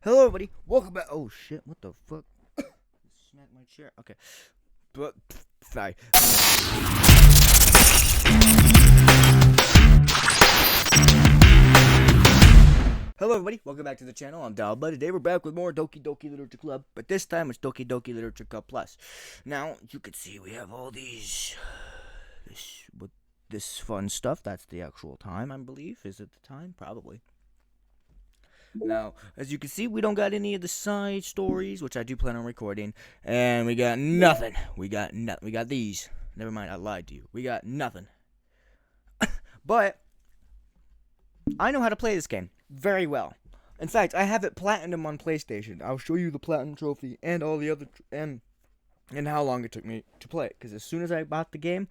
Hello, everybody. Welcome back. Oh shit! What the fuck? Smack my chair. Okay, but sorry. Hello, everybody. Welcome back to the channel. I'm Dal, but today we're back with more Doki Literature Club, but this time it's Doki Literature Club Plus. Now you can see we have all this fun stuff. That's the actual time, I believe. Is it the time? Probably. Now, as you can see, we don't got any of the side stories, which I do plan on recording, and we got nothing. We got nothing. We got these. Never mind, I lied to you. We got nothing. But I know how to play this game very well. In fact, I have it platinum on PlayStation. I'll show you the platinum trophy and all the other and how long it took me to play it. Because as soon as I bought the game,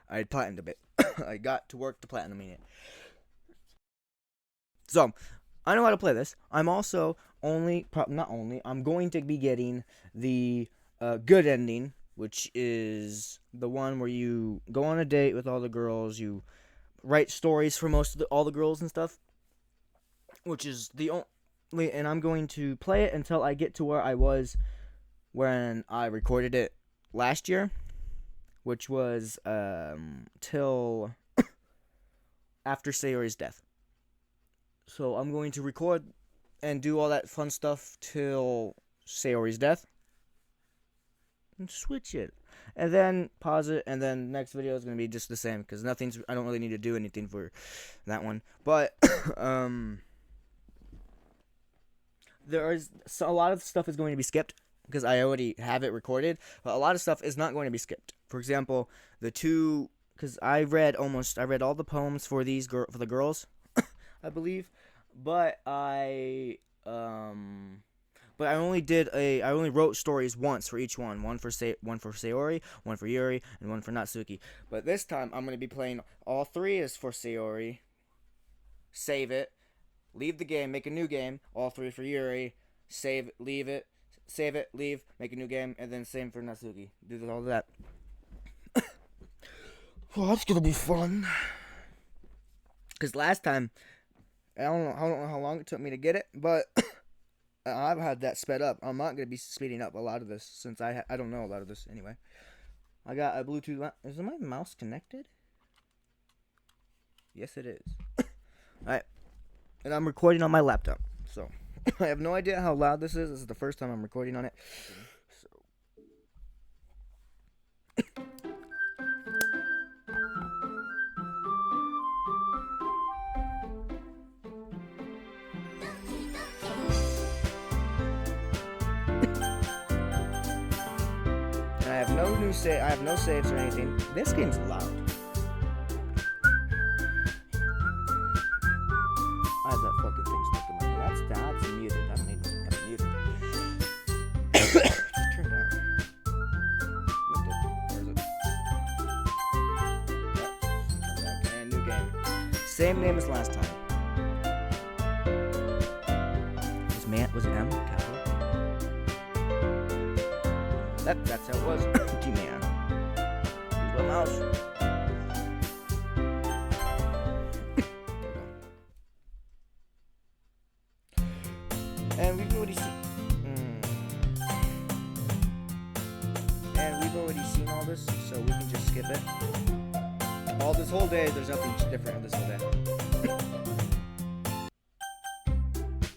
I platinumed it. I got to work to platinuming it. So I know how to play this. I'm also I'm going to be getting the good ending, which is the one where you go on a date with all the girls, you write stories for all the girls and stuff, which is the only, and I'm going to play it until I get to where I was when I recorded it last year, which was till after Sayori's death. So I'm going to record and do all that fun stuff till Sayori's death. And switch it. And then pause it, and then next video is going to be just the same. Because I don't really need to do anything for that one. But, a lot of stuff is going to be skipped. Because I already have it recorded. But a lot of stuff is not going to be skipped. For example, because I read all the poems for the girls. I believe, but I only wrote stories once for each one. One for Sayori, one for Yuri, and one for Natsuki. But this time I'm gonna be playing all three as for Sayori. Save it, leave the game, make a new game. All three for Yuri. Save it, leave, make a new game, and then same for Natsuki. Do all that. Well, that's gonna be fun. Cause last time, I don't know how long it took me to get it, but I've had that sped up. I'm not going to be speeding up a lot of this since I don't know a lot of this anyway. I got a Bluetooth. Is my mouse connected? Yes, it is. Alright. And I'm recording on my laptop. So, I have no idea how loud this is. This is the first time I'm recording on it. So. I have no saves or anything. This game's loud. I have that fucking thing stuck in my head. That's muted. I don't need to have it muted. Just turn down. Where is it? Yep. Turn back. And new game. Same name as last time. Was it M? Capital? That's how it was. G-Man. Use my mouse. And we've already seen. And we've already seen all this, so we can just skip it. All this whole day, there's nothing different on this whole day.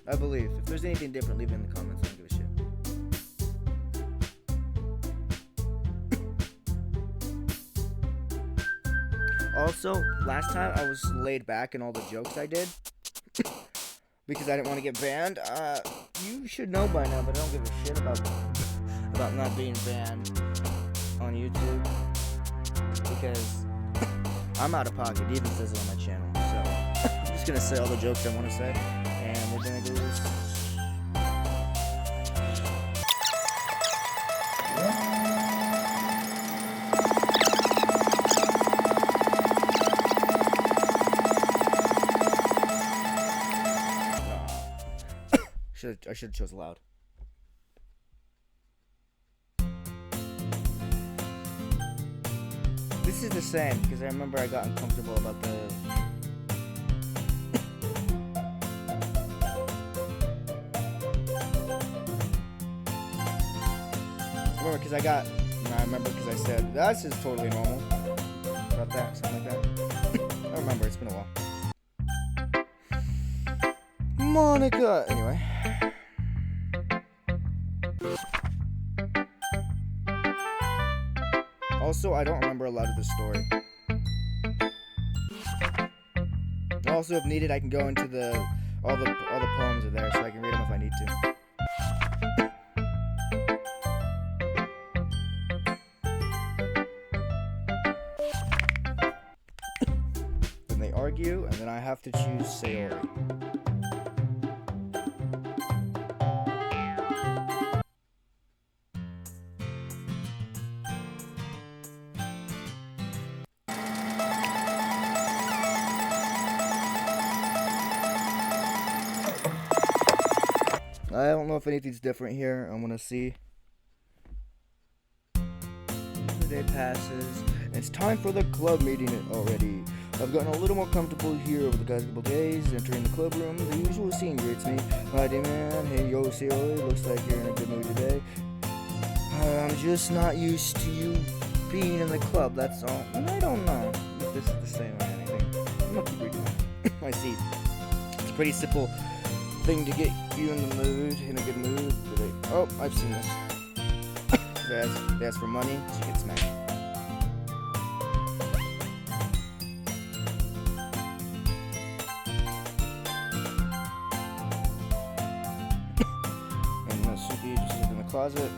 I believe. If there's anything different, leave it in the comments. I don't give a shit. Also, last time I was laid back in all the jokes I did because I didn't want to get banned. You should know by now, but I don't give a shit about not being banned on YouTube because I'm out of pocket. It even says it on my channel. So I'm just gonna say all the jokes I want to say, and we're gonna do this. I should have chose loud. This is the same because I remember I got uncomfortable about the remember because I remember because I said, that's just totally normal. About that, something like that. I remember, it's been a while. Monica! Anyway. Also, I don't remember a lot of the story. Also, if needed, I can go into all the poems are there, so I can read them if I need to. Then they argue, and then I have to choose Sayori. I don't know if anything's different here. I'm gonna see. The day passes. It's time for the club meeting already. I've gotten a little more comfortable here over the past couple days. Entering the club room, the usual scene greets me. Hi, D-Man. Hey, yo, Sayori. Looks like you're in a good mood today. I'm just not used to you being in the club, that's all. And I don't know if this is the same or anything. I'm gonna keep reading my seat. It's a pretty simple thing to get you in the mood, in a good mood. Oh, I've seen this. They ask for money, she gets smashed. And Natsuki just sits in the closet.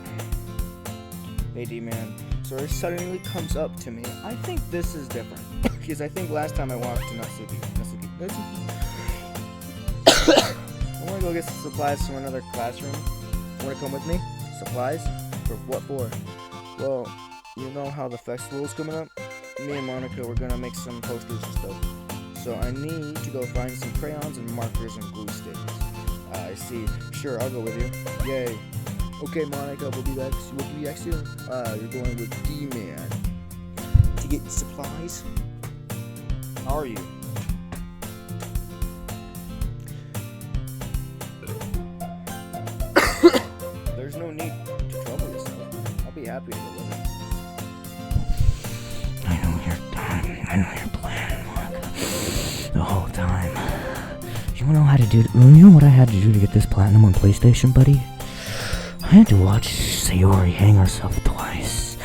Hey, D-Man. So it suddenly comes up to me. I think this is different. Because I think last time I walked to Natsuki. I want to go get some supplies from another classroom. Want to come with me? Supplies? For what for? Well, you know how the festival is coming up? Me and Monica, we're gonna make some posters and stuff. So I need to go find some crayons and markers and glue sticks. I see. Sure, I'll go with you. Yay. Okay, Monica, we'll be back soon. You're going with D-Man. To get supplies? How are you? There's no need to trouble yourself. I'll be happy to go with it. I know your plan, Monica. The whole time. You know how to do it? You know what I had to do to get this platinum on PlayStation, buddy? I had to watch Sayori hang herself twice.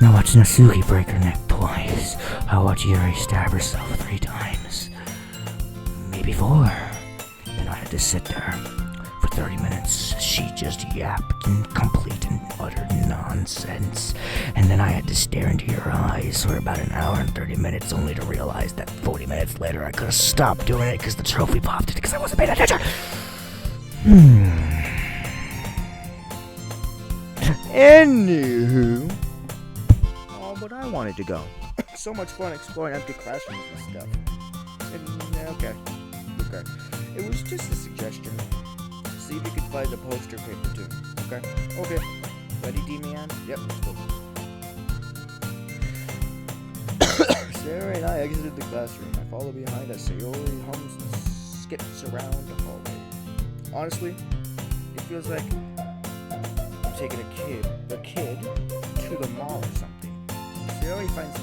I watched Natsuki break her neck twice. I watched Yuri stab herself 3 times. Maybe 4. Then I had to sit there for 30 minutes. She just yapped in complete and utter nonsense. And then I had to stare into your eyes for about an hour and 30 minutes, only to realize that 40 minutes later I could have stopped doing it because the trophy popped it because I wasn't paying attention. Anywho. Oh, but I wanted to go. So much fun exploring empty classrooms and stuff. Okay. It was just a suggestion. See if you could find the poster paper too. Okay. Ready, D-Man? Yep, let's go. Sayori and I exited the classroom. I follow behind as Sayori hums and skips around the hallway. Honestly, it feels like I'm taking a kid to the mall or something. Sayori finds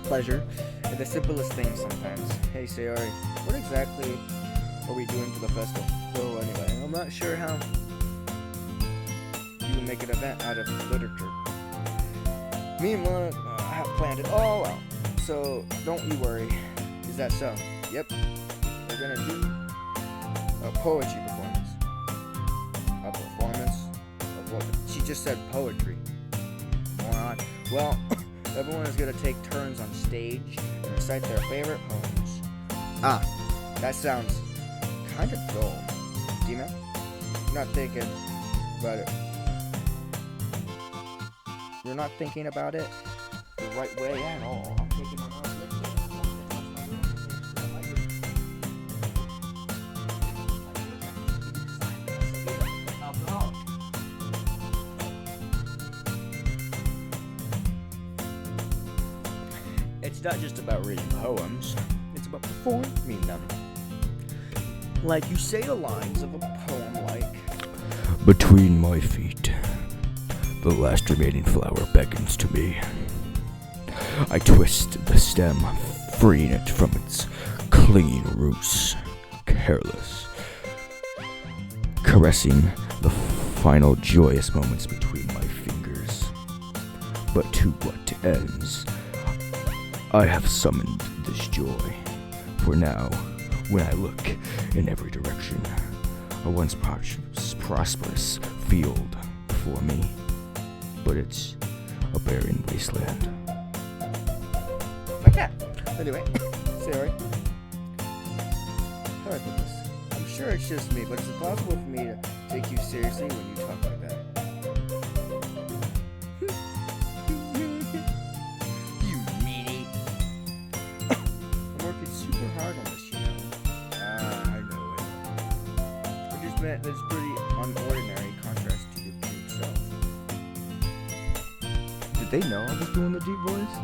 pleasure in the simplest things sometimes. Hey Sayori, what exactly are we doing for the festival? So anyway, I'm not sure how you would make an event out of literature. Me and Mona have planned it all out, so don't you worry. Is that so? Yep. We're gonna do a poetry performance. A performance of what? She just said poetry. Moron. Well, everyone is gonna take turns on stage and recite their favorite poems. That sounds kind of dull. D-Man? Not thinking about it. You're not thinking about it the right way at all. I'm taking my own It's not just about reading poems, it's about performing them. Like you say the lines of a poem like, Between my feet, the last remaining flower beckons to me. I twist the stem, freeing it from its clinging roots, careless, caressing the final joyous moments between my fingers. But to what ends? I have summoned this joy, for now, when I look in every direction, a once prosperous field before me, but it's a barren wasteland. Like that. Anyway, sorry. How do I put this? I'm sure it's just me, but is it possible for me to take you seriously when you talk like that? You meanie. I'm working super hard on this, you know. I know it. I just meant that's pretty unordinary contrast to your cute self. Did they know I was doing the deep voice?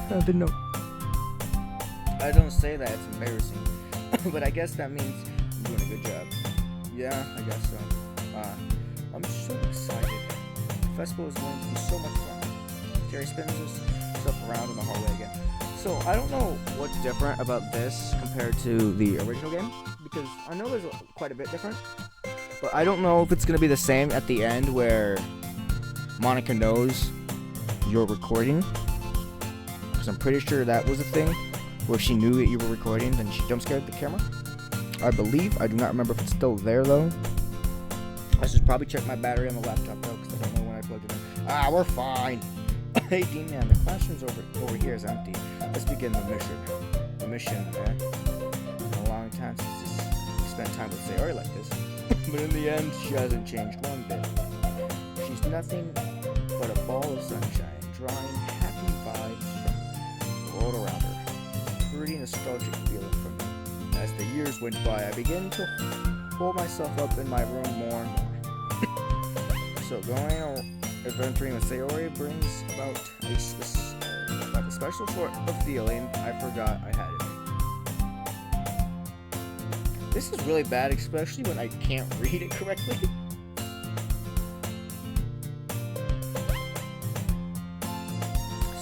I didn't know. I don't say that, it's embarrassing. But I guess that means I'm doing a good job. Yeah, I guess so. I'm so excited. The festival is going to be so much fun. Jerry spins his stuff around in the hallway again. So I don't know what's different about this compared to the original game, because I know there's quite a bit different. But I don't know if it's going to be the same at the end where Monica knows you're recording. Because I'm pretty sure that was a thing where she knew that you were recording, then she jump scared the camera. I believe. I do not remember if it's still there though. I should probably check my battery on the laptop though, because I don't know when I plugged it in. We're fine. Hey D-Man, the classroom's over here is empty. Let's begin the mission. The mission, man. It's been a long time since we spent time with Sayori like this. But in the end, she hasn't changed one bit. She's nothing but a ball of sunshine, drawing happy vibes from the world around her. Pretty nostalgic feeling from me. As the years went by, I began to hold myself up in my room more and more. So going or adventuring with Sayori brings about a special sort of feeling I forgot I had in me. This is really bad, especially when I can't read it correctly.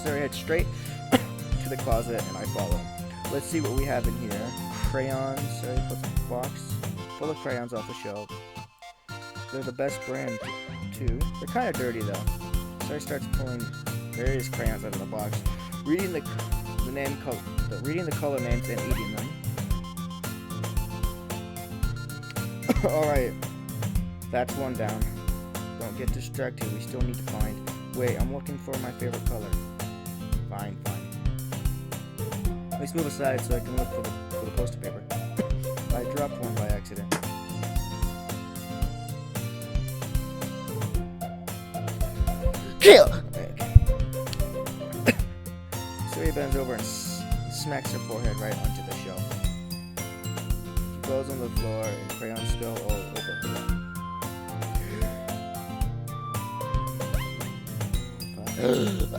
Sayori heads straight to the closet and I follow him. Let's see what we have in here. Crayons. Sorry, puts a box full of crayons off the shelf. They're the best brand, too. They're kind of dirty, though. So I starts pulling various crayons out of the box, reading the color names and eating them. Alright, that's one down. Don't get distracted, we still need to find. Wait, I'm looking for my favorite color. Fine. Let's move aside so I can look for the poster paper. I dropped one by accident. Kill! So he bends over and smacks her forehead right onto the shelf. She falls on the floor and crayons spill all over her.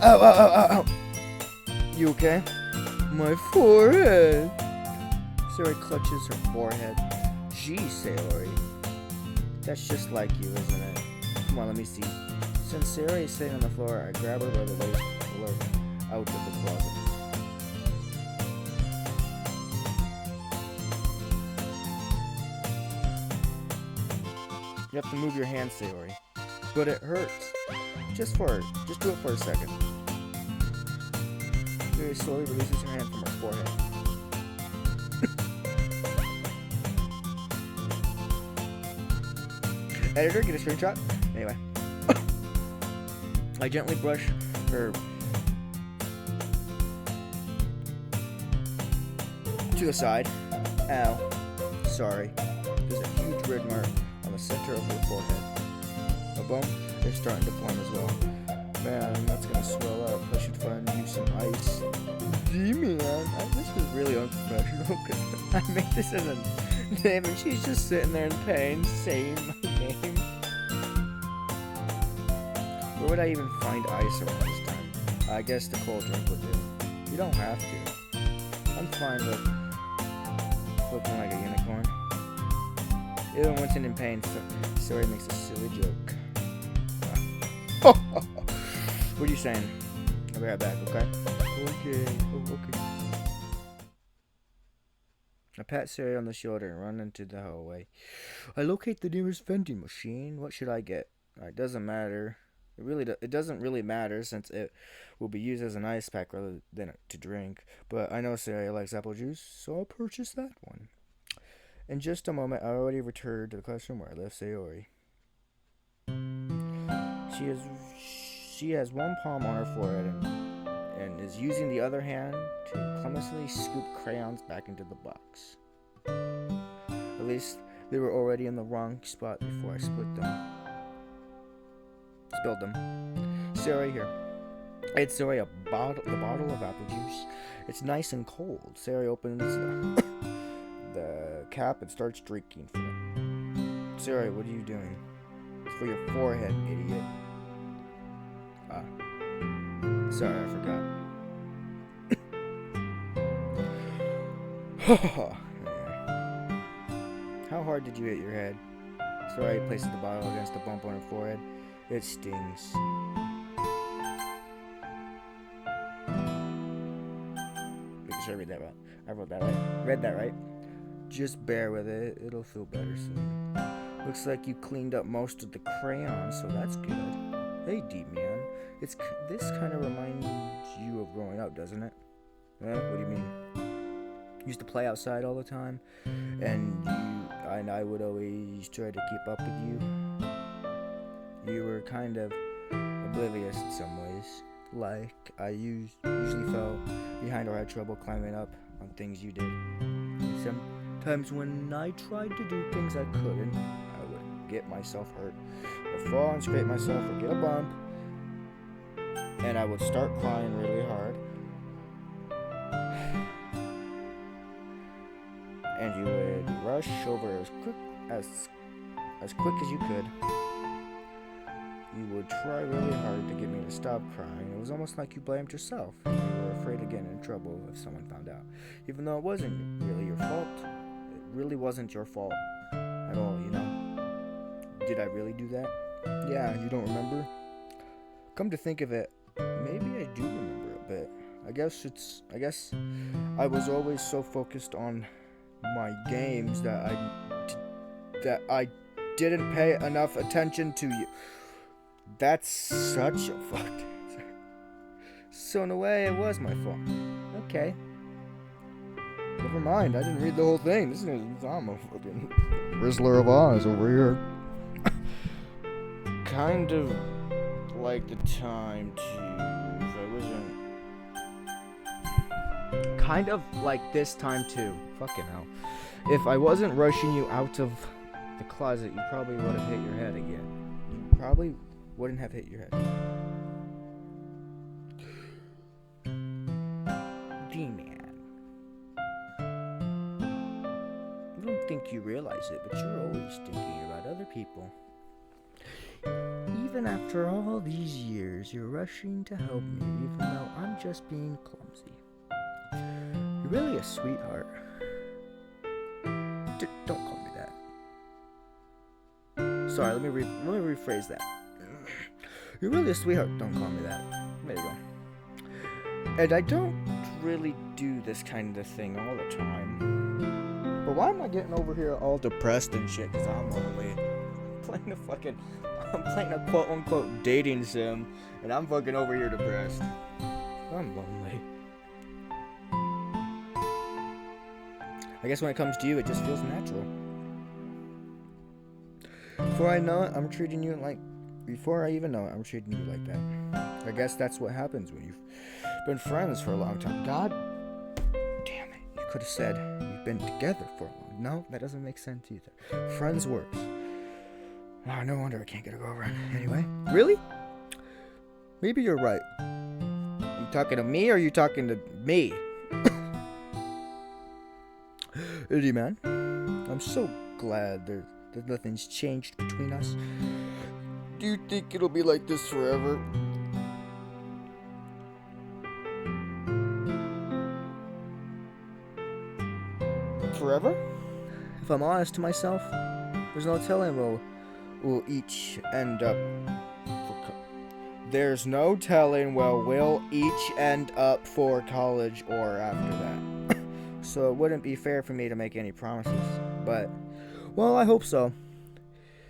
Ow. You okay? My forehead. Sayori clutches her forehead. Gee, Sayori. That's just like you, isn't it? Come on, let me see. Since Sayori is sitting on the floor, I grab her by the waist and pull her out of the closet. You have to move your hand, Sayori. But it hurts. Just do it for a second. Sayori slowly releases her hand from her forehead. Editor, get a screenshot. Anyway. I gently brush her to the side. Ow. Sorry. There's a huge red mark on the center of her forehead. A bone is starting to form as well. Man, that's gonna swell up. I should find you some ice. Gee, man, this is really unprofessional because I made this as a name and she's just sitting there in pain saying my name. Where would I even find ice around this time? I guess the cold drink would do. You don't have to. I'm fine with looking like a unicorn. Even when it's in pain, Siri makes a silly joke. What are you saying? I'll be right back, okay? Okay. I pat Siri on the shoulder and run into the hallway. I locate the nearest vending machine. What should I get? It doesn't matter. It doesn't really matter since it will be used as an ice pack rather than to drink. But I know Siri likes apple juice, so I'll purchase that one. In just a moment, I already returned to the classroom where I left Sayori. She has one palm on her forehead and is using the other hand to clumsily scoop crayons back into the box. At least they were already in the wrong spot before I spilled them. Sari here. It's Sari the bottle of apple juice. It's nice and cold. Sari opens the cap and starts drinking from it. Sari, what are you doing? It's for your forehead, idiot. Sorry, I forgot. How hard did you hit your head? Sari places the bottle against the bump on her forehead. It stings. Make sure I read that right. I wrote that right. Read that right. Just bear with it. It'll feel better soon. Looks like you cleaned up most of the crayons, so that's good. Hey, D-Man. This kind of reminds you of growing up, doesn't it? What do you mean? Used to play outside all the time, and I would always try to keep up with you. You were kind of oblivious in some ways. Like, I usually fell behind or had trouble climbing up on things you did. Sometimes when I tried to do things I couldn't, I would get myself hurt. I'd fall and scrape myself or get a bump, and I would start crying really hard. And you would rush over as quick as you could. You would try really hard to get me to stop crying. It was almost like you blamed yourself. You were afraid of getting in trouble if someone found out. Even though it wasn't really your fault. It really wasn't your fault at all, you know? Did I really do that? Yeah, you don't remember? Come to think of it, maybe I do remember a bit. I guess I was always so focused on my games that I didn't pay enough attention to you. That's such a fucked answer. So in a way, it was my fault. Okay. Never mind, I didn't read the whole thing. I'm a fucking Rizzler of Oz over here. Kind of like the time to... If I wasn't... Kind of like this time too. Fucking hell. If I wasn't rushing you out of the closet, you probably would have hit your head again. You probably wouldn't have hit your head. D-Man. I don't think you realize it, but you're always thinking about other people. Even after all these years, you're rushing to help me, even though I'm just being clumsy. You're really a sweetheart. Don't call me that. Sorry, let me rephrase that. You're really a sweetheart. Don't call me that. There you go. And I don't really do this kind of thing all the time. But why am I getting over here all depressed and shit? Because I'm lonely. I'm playing a quote-unquote dating sim, and I'm fucking over here depressed. I'm lonely. I guess when it comes to you, it just feels natural. Before I even know it, I'm treating you like that. I guess that's what happens when you've been friends for a long time. God damn it. You could have said you've been together for a long time. No, that doesn't make sense either. Friends works. Oh, no wonder I can't get a go around. Anyway, really? Maybe you're right. You talking to me or are you talking to me? Eddie, man, I'm so glad that nothing's changed between us. Do you think it'll be like this forever? Forever? If I'm honest to myself, There's no telling we'll each end up. There's no telling where we'll each end up for college or after that. So it wouldn't be fair for me to make any promises. But, well, I hope so.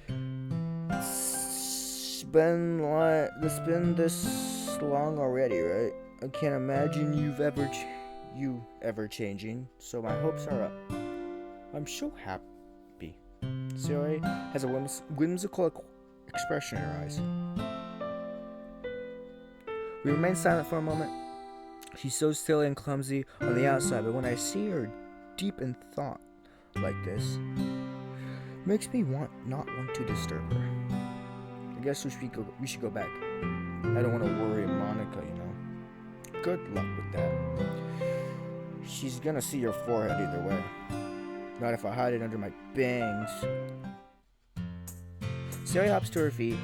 It's been this long already, right? I can't imagine you ever changing. So my hopes are up. I'm so happy. Sayori has a whimsical expression in her eyes. We remain silent for a moment. She's so silly and clumsy on the outside, but when I see her deep in thought like this, it makes me not want to disturb her. I guess we should go back. I don't want to worry Monica, you know. Good luck with that. She's gonna see your forehead either way. Not if I hide it under my bangs. Sayori hops to her feet.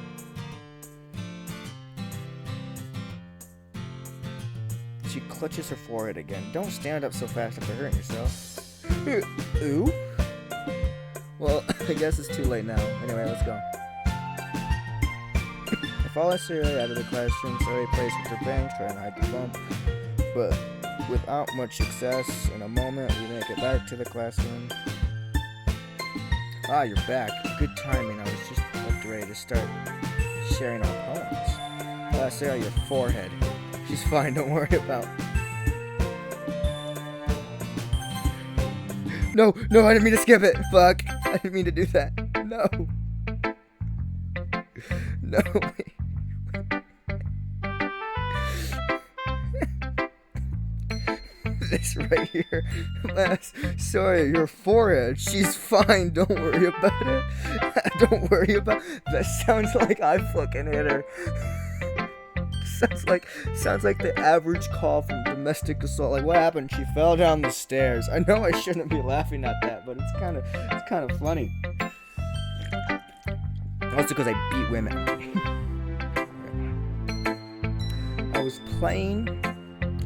She clutches her forehead again. Don't stand up so fast after hurting yourself. Ooh? Well, I guess it's too late now. Anyway, let's go. I follow Sayori out of the classroom. Sayori plays with her bangs, trying to hide the bump. But without much success, in a moment, we make it back to the classroom. Ah, you're back. Good timing. I was just ready to start sharing our poems. Sayori, your forehead. She's fine, don't worry about. No, I didn't mean to skip it. Fuck. I didn't mean to do that. No. This right here. Sorry, your forehead. She's fine, don't worry about it. Don't worry about. That sounds like I fucking hit her. Sounds like the average call from domestic assault. Like, what happened? She fell down the stairs. I know I shouldn't be laughing at that, but it's kind of funny. Also because I beat women. I was playing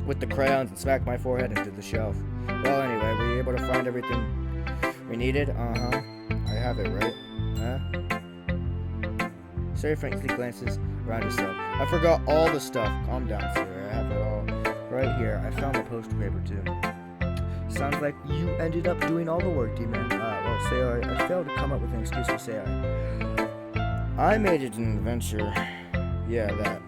with the crayons and smacked my forehead into the shelf. Well, anyway, were you able to find everything we needed? Uh-huh. I have it, right? Huh? Sayori frankly glances around herself. I forgot all the stuff. Calm down, Sayori. I have it all right here. I found the poster paper, too. Sounds like you ended up doing all the work, D-Man. Well, Sayori, I failed to come up with an excuse for Sayori. I made it an adventure. Yeah, that.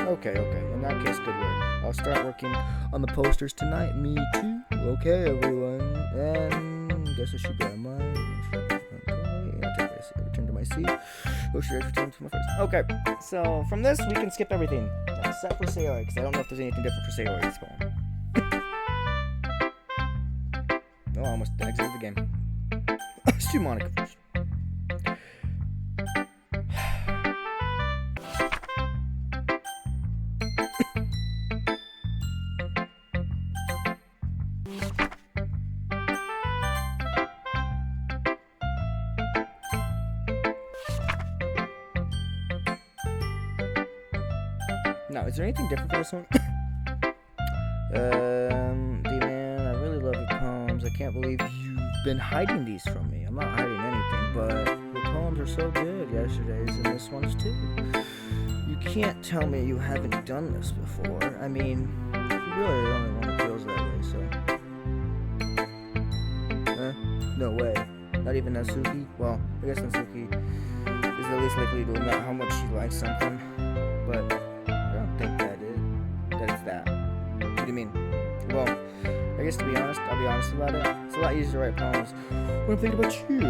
Okay. In that case, good work. I'll start working on the posters tonight. Me too. Okay, everyone. And I guess I should get mine. Return to my seat. Return to my first. Okay, so from this we can skip everything except for Sayori, because I don't know if there's anything different for Sayori this poem. No, I almost exited the game. Let's do Monica first. Now, is there anything different for this one? D-Man, I really love your poems. I can't believe you've been hiding these from me. I'm not hiding anything, but your poems are so good. Yesterday's and this one's too. You can't tell me you haven't done this before. I mean, you're really the only one who feels that way, so. No way. Not even Natsuki? Well, I guess Natsuki is the least likely to admit how much she likes something, but What do you mean? Well, I guess I'll be honest about it. It's a lot easier to write poems when I'm thinking about you.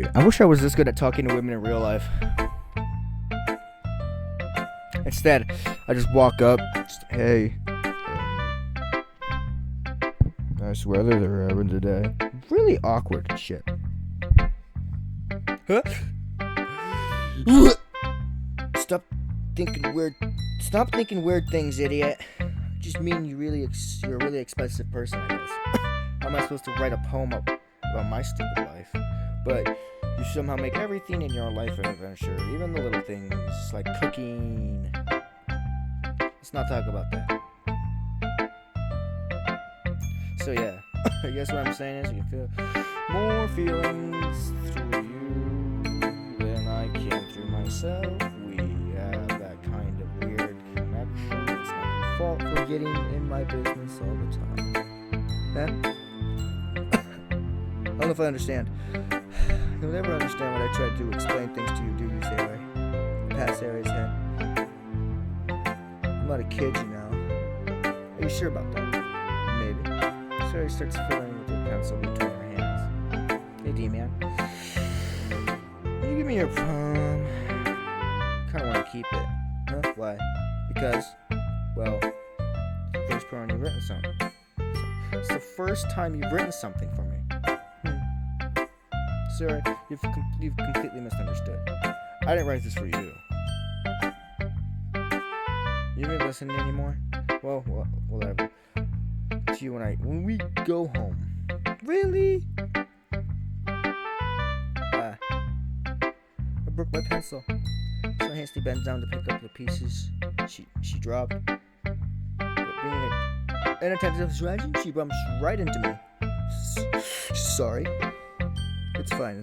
Yeah. I wish I was this good at talking to women in real life. Instead, I just walk up, hey. Nice weather they're having today. Really awkward and shit. Huh? Stop thinking weird things, idiot. I just mean you're a really expensive person, I guess. How am I supposed to write a poem about my stupid life? But You somehow make everything in your life an adventure, even the little things like cooking. Let's not talk about that. So yeah, I guess what I'm saying is you can feel more feelings through you than I can through myself. We have that kind of weird connection. It's not your fault for getting in my business all the time. Huh? I don't know if I understand. You'll never understand what I try to explain things to you, do you, Sarah? Pat Sarah's head. I'm not a kid, you know. Are you sure about that? Maybe. Sarah starts fiddling with her pencil between her hands. Hey, D-man. Can you give me your poem? Kinda wanna keep it. Huh? Why? Because, well, first poem you've written something. It's the first time you've written something for me. Sarah, you've completely misunderstood. I didn't write this for you. You ain't listening anymore? Well, whatever. To you when we go home. Really? I broke my pencil. So I hastily bends down to pick up the pieces she dropped. But being an inattentive strategy, she bumps right into me. Sorry. It's fine.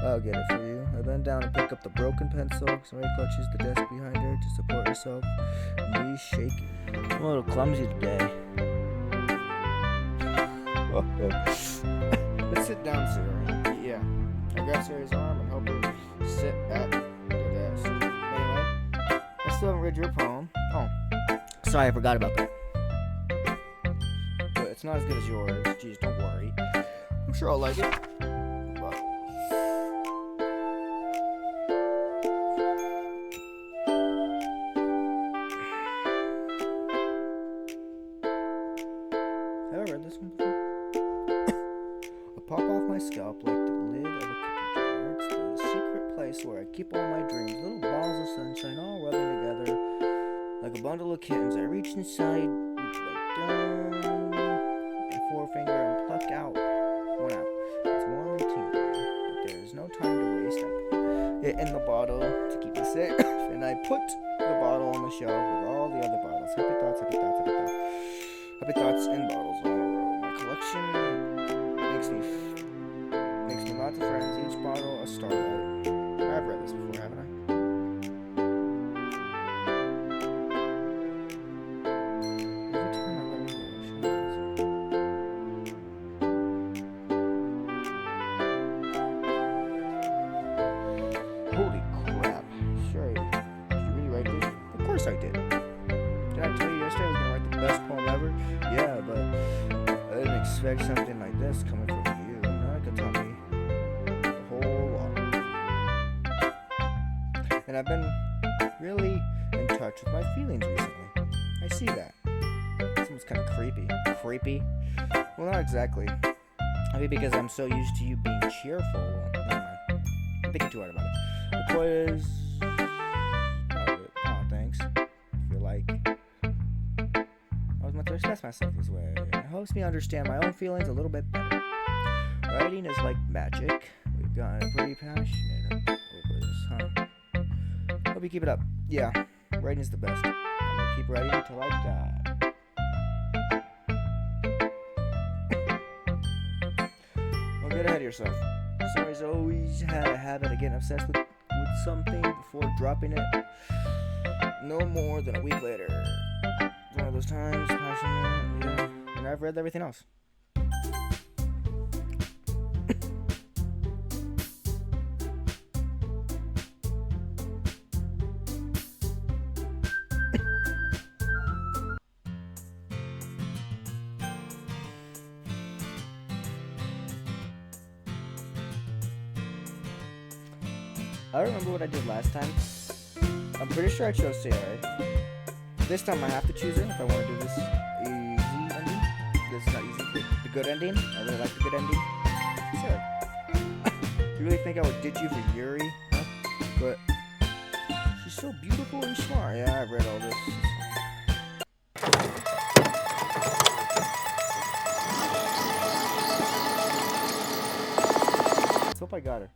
I'll get it for you. I bend down and pick up the broken pencil. Somebody clutches the desk behind her to support herself. Knees shaking. I'm a little clumsy today. Let's sit down, Sarah. Yeah. I grab Sarah's arm and help her sit at the desk. Anyway, I still haven't read your poem. Oh. Sorry, I forgot about that. But it's not as good as yours. Jeez, don't worry. I'm sure I'll like it. Well. Have I read this one before? I pop off my scalp like the lid of a cookie jar. It's the secret place where I keep all my dreams. Little balls of sunshine all rubbing together like a bundle of kittens. I reach inside, reach right down my forefinger and pluck out one out. It's warm and tingling, but there is no time to waste. I put it in the bottle to keep it safe, and I put the bottle on the shelf with all the other bottles. Happy thoughts, happy thoughts, happy thoughts. Happy thoughts and bottles all in a row. My collection makes me lots of friends. Each bottle a starlight. I've read this before, haven't I? Every time I let it go, holy crap. Sure, did you really write this? Of course I did. Did I tell you yesterday I was going to write the best poem ever? Yeah, but I didn't expect something like this coming from you. Now I could tell me the whole lot. And I've been really in touch with my feelings recently. I see that. Seems kind of creepy. Creepy? Well, not exactly. Maybe because I'm so used to you being cheerful. Never mind. I'm thinking too hard about it. The point is... Oh, thanks. I feel like I was meant to express myself this way. It helps me understand my own feelings a little bit better. Writing is like magic. We've gotten pretty passionate over this, huh? Hope you keep it up. Yeah, writing is the best. I'm gonna keep writing until I die. Don't get ahead of yourself. Somebody's always had a habit of getting obsessed with something before dropping it. No more than a week later. It's one of those times, passionate, yeah. And I've read everything else. I don't remember what I did last time. I'm pretty sure I chose Sarah. This time I have to choose it if I want to do this easy ending. This is not easy. The good ending. I really like the good ending. Sarah. You really think I would ditch you for Yuri? Huh? But she's so beautiful and smart. Yeah, I've read all this. So hope I got her.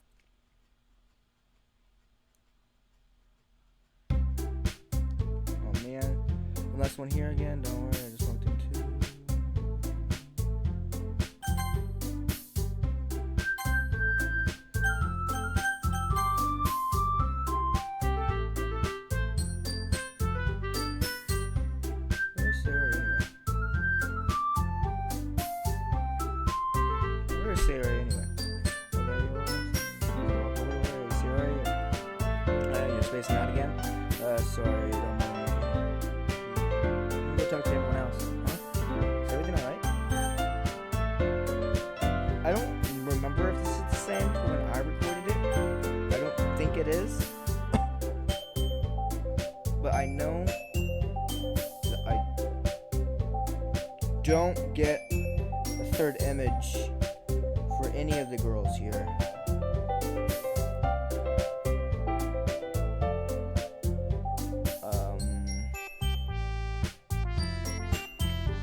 Oh man. The last one here again. Don't worry, I just walked into. Where's Sarah anyway? Where's Sarah anyway? Sarah? You're spacing out again? Sorry, don't mind me. Go talk to everyone else. Huh? Is everything alright? I don't remember if this is the same from when I recorded it. I don't think it is. But I know that I don't get a third image for any of the girls here.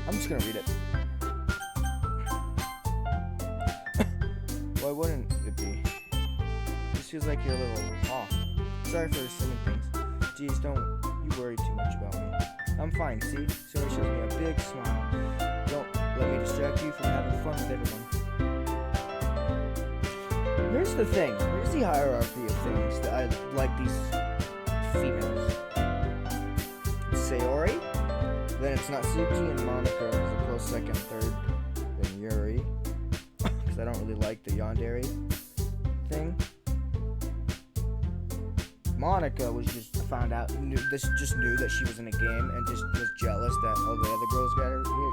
I'm just gonna read it. Why wouldn't it be? This feels like you're a little off. Sorry for assuming things. Geez, don't you worry too much about me. I'm fine, see? Sorry shows me a big smile. Don't let me distract you from having fun with everyone. Here's the thing. Here's the hierarchy of things that I like these females. Sayori. Then it's Natsuki and Monica is a close second, third, then Yuri. Because I don't really like the yandere thing. Monica was just found out, knew that she was in a game and just was jealous that all the other girls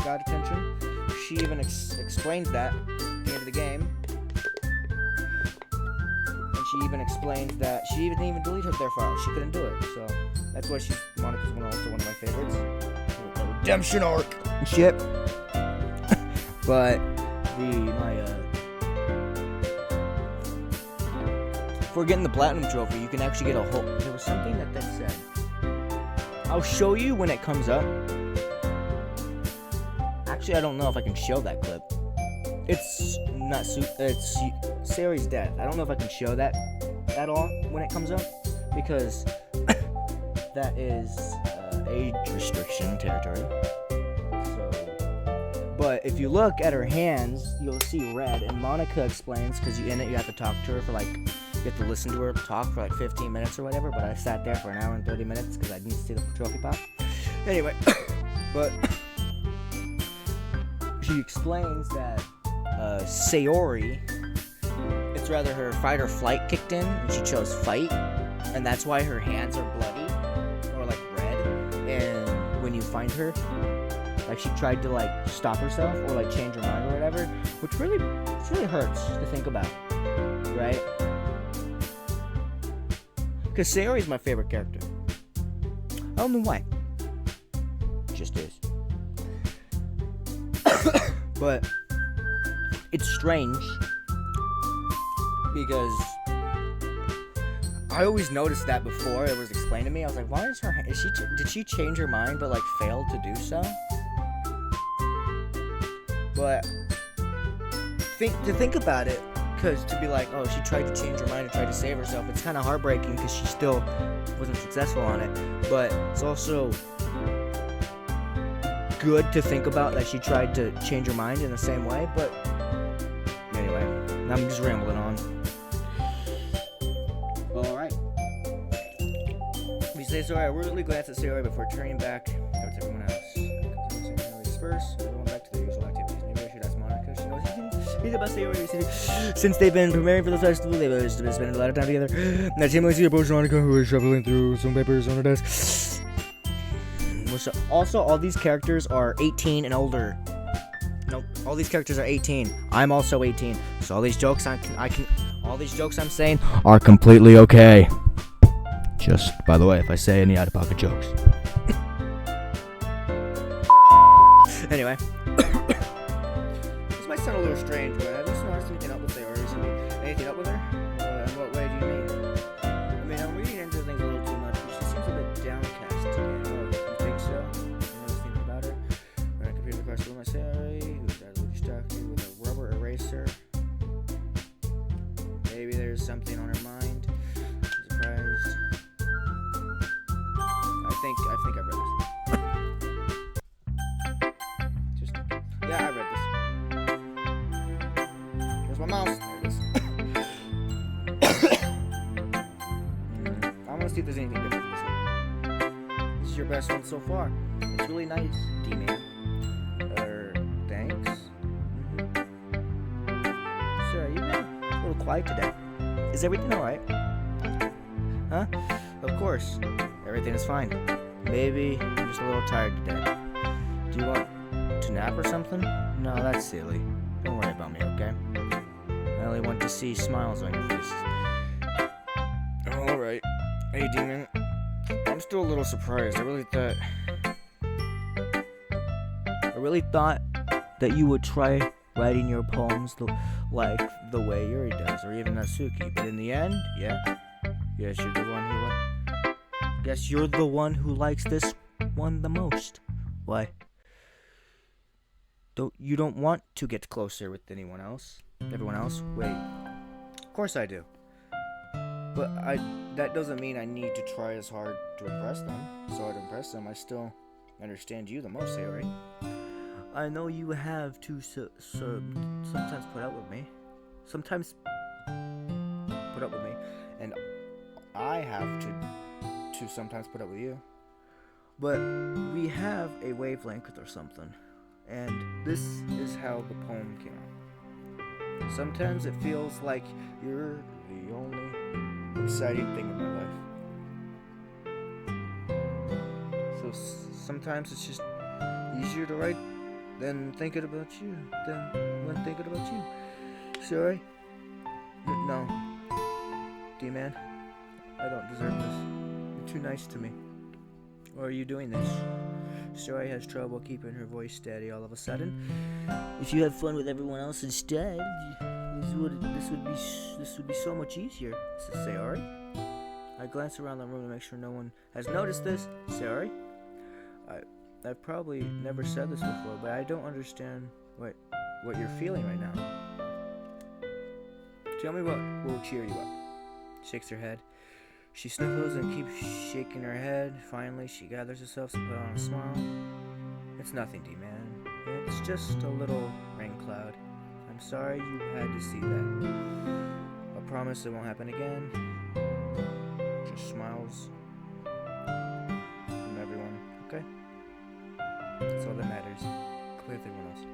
got attention. She even explained that at the end of the game. And she even explained that she didn't even delete their file. She couldn't do it. So that's why Monica's also one of my favorites. Redemption arc and shit. But for getting the platinum trophy, you can actually get a whole. There was something that said. I'll show you when it comes up. Actually, I don't know if I can show that clip. It's Sayori's death. I don't know if I can show that at all when it comes up because that is age restriction territory. So, but if you look at her hands, you'll see red. And Monica explains because you have to talk to her for you have to listen to her talk for 15 minutes or whatever. But I sat there for an hour and 30 minutes because I didn't see the trophy pop. Anyway, but she explains that Sayori, it's rather her fight or flight kicked in, and she chose fight, and that's why her hands are bloody or red. And when you find her, she tried to stop herself or change her mind or whatever, which really hurts to think about, right? Because Sayori is my favorite character. I don't know why. It just is. But it's strange because I always noticed that before it was explained to me. I was like, why is did she change her mind but failed to do so? But think about it, because to be oh, she tried to change her mind and tried to save herself, it's kind of heartbreaking because she still wasn't successful on it. But it's also good to think about that she tried to change her mind in the same way. But anyway, I'm just rambling on. Alright. We say sorry. We're really glad to say sorry before turning back towards everyone else. Disperse, everyone back to their usual activities. Maybe I should ask Monica. She knows he's the best Sayori city. Since they've been preparing for the festival, they've been spending a lot of time together. That same way see approach Monica, who is shuffling through some papers on her desk. Also, all these characters are 18 and older. Nope, all these characters are 18. I'm also 18. So all these jokes all these jokes I'm saying are completely okay. Just by the way, if I say any out-of-pocket jokes. Anyway, this might sound a little strange, but have you noticed anything up with Sayori? Anything up with her? In what way do you mean? I mean, I'm reading into things a little too much, but she seems a bit downcast today. Oh, you think so? I was thinking about her. When I computed across the room, Sayori, who tried to distract you with a rubber eraser. Maybe something on her mind. I'm surprised. I think I read this. Just yeah, I read this. Where's my mouse? There it is. I want to see if there's anything different in this one. This is your best one so far. It's really nice, D-Man. Thanks. Sir, you've been a little quiet today. Is everything alright? Huh? Of course. Everything is fine. Maybe I'm just a little tired today. Do you want to nap or something? No, that's silly. Don't worry about me, okay? I only want to see smiles on your face. Alright. Hey, Demon. I'm still a little surprised. I really thought that you would try writing your poems like the way Yuri does, or even Natsuki. But in the end, yes, you're the one who guess you're the one who likes this one the most. Why? You don't want to get closer with anyone else? Everyone else? Wait. Of course I do. But that doesn't mean I need to try as hard to impress them. So to impress them, I still understand you the most, Sayori. I know you have to sometimes put up with me. Sometimes put up with me. And I have to sometimes put up with you. But we have a wavelength or something. And this is how the poem came out. Sometimes it feels like you're the only exciting thing in my life. So sometimes it's just easier to write than thinking about you. Sorry? No. D-Man, I don't deserve this. You're too nice to me. Why are you doing this? Sorry has trouble keeping her voice steady all of a sudden. If you had fun with everyone else instead, this would be so much easier, says Sayori. I glance around the room to make sure no one has noticed this. Sayori? I've probably never said this before, but I don't understand what you're feeling right now. Tell me what will cheer you up. Shakes her head. She sniffles and keeps shaking her head. Finally, she gathers herself to put on a smile. It's nothing, D-Man. It's just a little rain cloud. I'm sorry you had to see that. I promise it won't happen again. Just smiles from everyone, okay? That's all that matters. Clear with everyone else.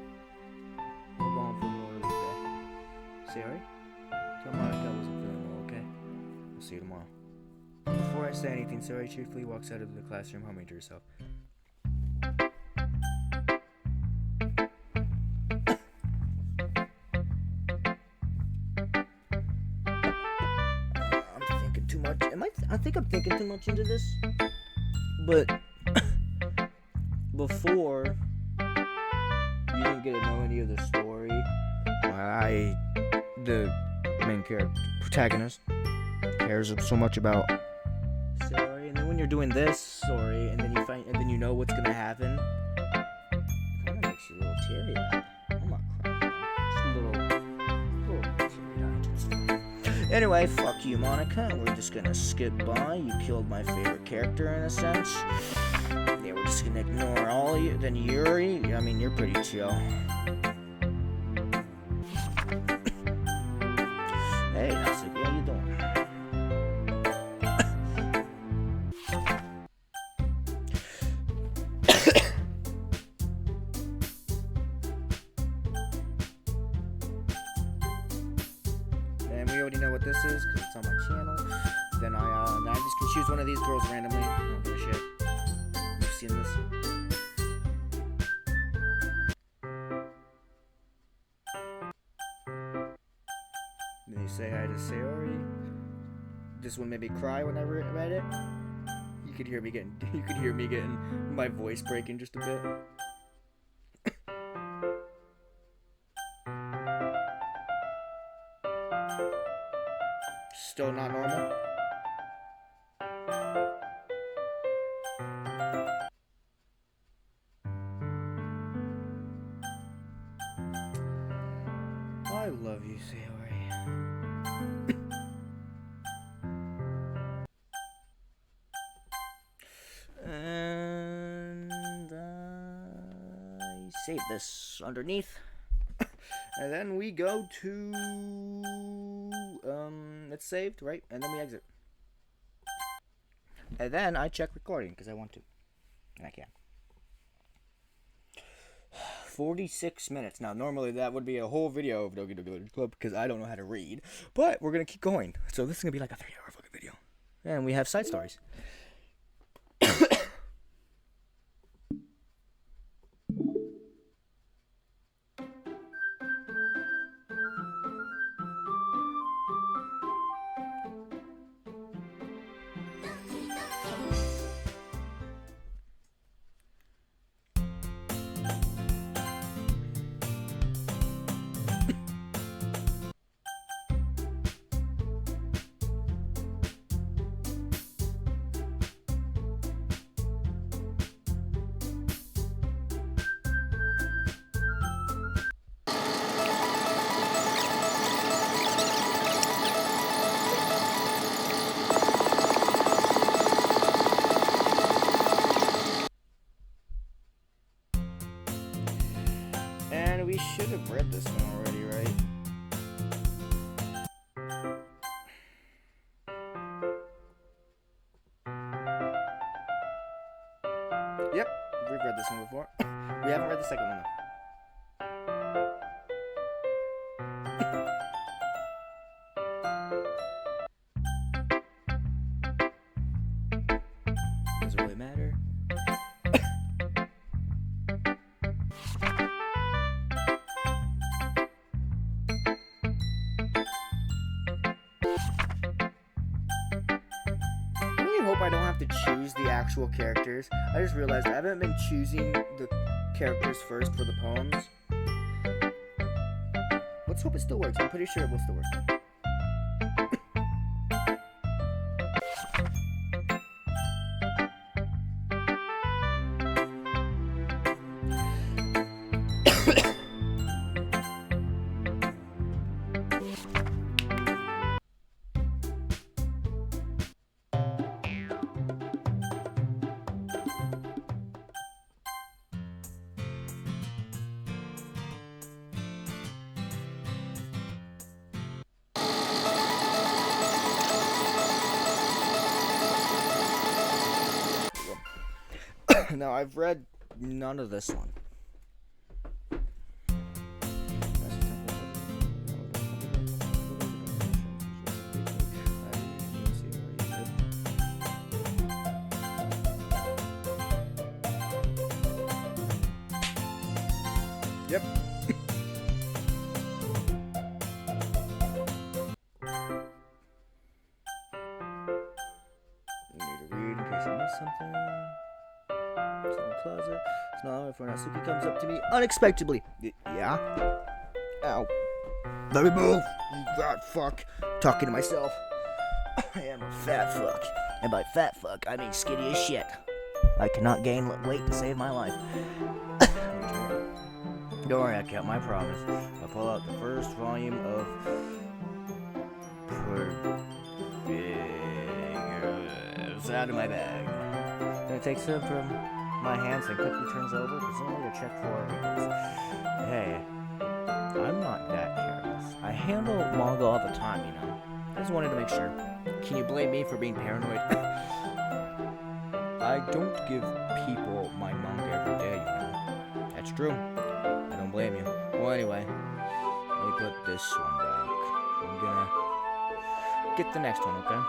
We're going for a little early today. Sorry? Tell Monica I wasn't feeling well, okay? I'll see you tomorrow. Before I say anything, Sayori cheerfully walks out of the classroom, humming to herself. I'm thinking too much. I think I'm thinking too much into this. But before you didn't get to know any of the story, the main character, protagonist, cares so much about Sorry, and then when you're doing this story, and then you know what's gonna happen, it kind of makes you a little teary-eyed. I'm not crying, just a little teary-eyed. Anyway, fuck you, Monica. We're just gonna skip by. You killed my favorite character in a sense. Yeah, we're just gonna ignore all you. Then Yuri, I mean, you're pretty chill. Hey, Natsuki, how you doing? And we already know what this is because it's on my channel. Then I just can choose one of these girls randomly. I don't give a shit. You've seen this. Then you say hi to Sayori. This one made me cry when I read it. You could hear me getting my voice breaking just a bit. Still not normal. I love you, Sayori. save this underneath. And then we go to it's saved, right? And then we exit. And then I check recording because I want to. And I can. 46 minutes. Now, normally that would be a whole video of Doki Doki Club because I don't know how to read. But we're going to keep going. So this is going to be like a 3-hour fucking video. And we have side stories. And we should have read this one already, right? Yep, we've read this one before. We haven't read the second one though. Doesn't really matter. I really hope I don't have to choose the actual characters. I just realized I haven't been choosing the characters first for the poems. Let's hope it still works. I'm pretty sure it will still work. Now, I've read none of this one. Yep. I need to read in case I missed something. It's in the closet. It's not if Natsuki comes up to me unexpectedly. Yeah? Ow. Let me move, you fat fuck. Talking to myself. I am a fat fuck. And by fat fuck, I mean skinny as shit. I cannot gain weight to save my life. Don't worry, I kept my promise. I'll pull out the first volume of it's out of my bag. Then it takes it from my hands and quickly turns over, presumably to check for it. Hey, I'm not that careless. I handle manga all the time, you know. I just wanted to make sure. Can you blame me for being paranoid? I don't give people my manga every day, you know. That's true. I don't blame you. Well, anyway, let me put this one back. I'm gonna get the next one, okay?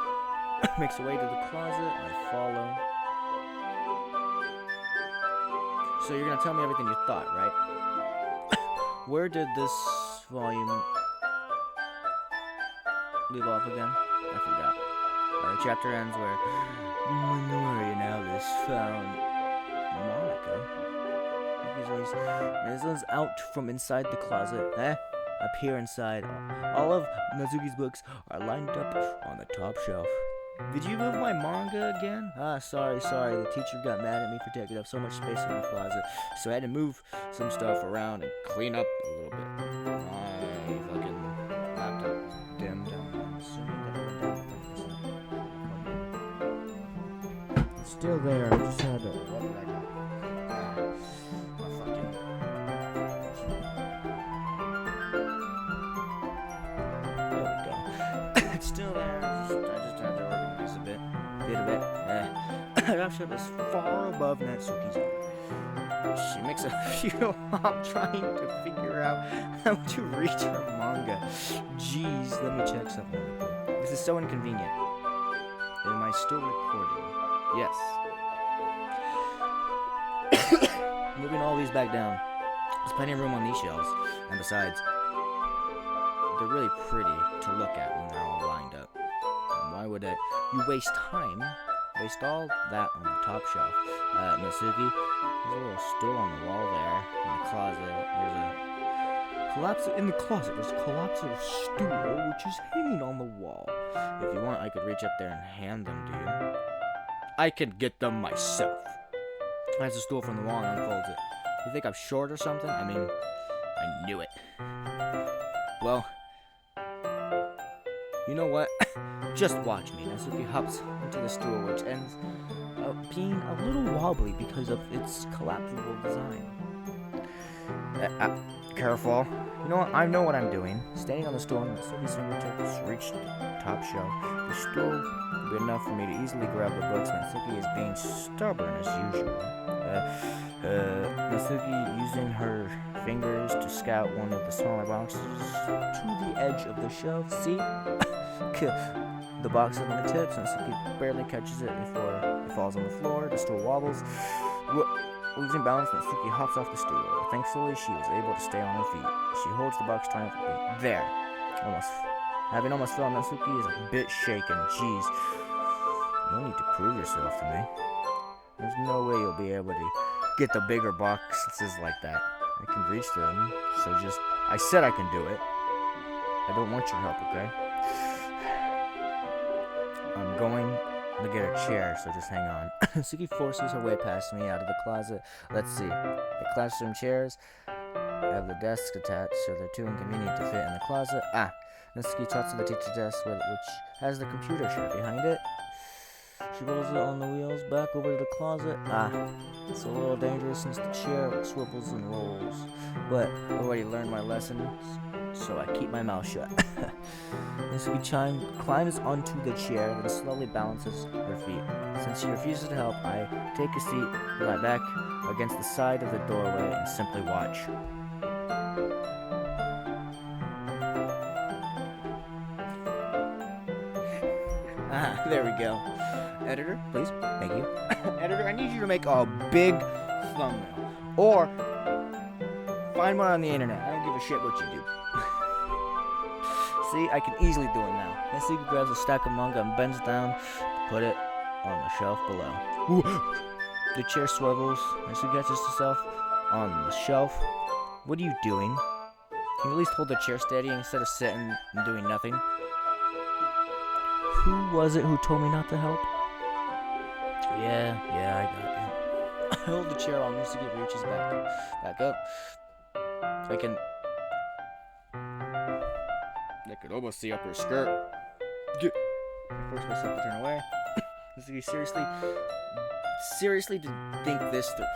Makes her way to the closet. I follow. So you're gonna tell me everything you thought, right? Where did this volume leave off again? I forgot. The chapter ends where Minoria now is found. Monica? This one's out from inside the closet. Up here inside. All of Natsuki's books are lined up on the top shelf. Did you move my manga again? Sorry. The teacher got mad at me for taking up so much space in the closet, so I had to move some stuff around and clean up a little bit. My fucking laptop dimmed. I'm assuming that it went down 50%. It's still there. I just had to. What did I got? My fucking That shelf is far above Natsuki's own. She makes a futile hop trying to figure out how to reach her manga. Jeez, let me check something real quick. This is so inconvenient. Am I still recording? Yes. Moving all these back down. There's plenty of room on these shelves. And besides, they're really pretty to look at when they're all lined up. And why would you waste time? Waste all that on the top shelf. Natsuki, there's a little stool on the wall there. In the closet, there's a collapsible stool which is hanging on the wall. If you want, I could reach up there and hand them to you. I can get them myself. That's a stool from the wall and unfolds it. You think I'm short or something? I mean, I knew it. Well, you know what? Just watch me. Natsuki hops into the stool, which ends up being a little wobbly because of its collapsible design. Careful. You know what? I know what I'm doing. Standing on the stool, Natsuki's fingertips reach the top shelf. The stool will be enough for me to easily grab the books. Natsuki is being stubborn as usual. Natsuki using her fingers to scout one of the smaller boxes to the edge of the shelf. See? The box is on the tips, Natsuki barely catches it before it falls on the floor. The stool wobbles. Losing balance, Natsuki hops off the stool. Thankfully, she was able to stay on her feet. She holds the box triumphantly. There. Having almost fell, Natsuki is a bit shaken. Jeez. No need to prove yourself to me. There's no way you'll be able to get the bigger boxes like that. I can reach them, so I said I can do it. I don't want your help, okay? I'm going to get a chair, so just hang on. Natsuki forces her way past me out of the closet. Let's see. The classroom chairs have the desks attached, so they're too inconvenient to fit in the closet. Natsuki trots to the teacher's desk, which has the computer chair behind it. She rolls it on the wheels back over to the closet. It's a little dangerous since the chair swivels and rolls. But I already learned my lessons, so I keep my mouth shut. Natsuki climbs onto the chair, then slowly balances her feet. Since she refuses to help, I take a seat with my back against the side of the doorway and simply watch. There we go. Editor, please. Thank you. Editor, I need you to make a big thumbnail. Or find one on the internet. I don't give a shit what you do. See, I can easily do it now. Natsuki grabs a stack of manga and bends down to put it on the shelf below. The chair swivels. Natsuki catches herself on the shelf. What are you doing? Can you at least hold the chair steady instead of sitting and doing nothing? Who was it who told me not to help? Yeah, I got you. I hold the chair while Natsuki reaches back up. I could almost see up her skirt. I force myself to turn away. Natsuki seriously to think this through.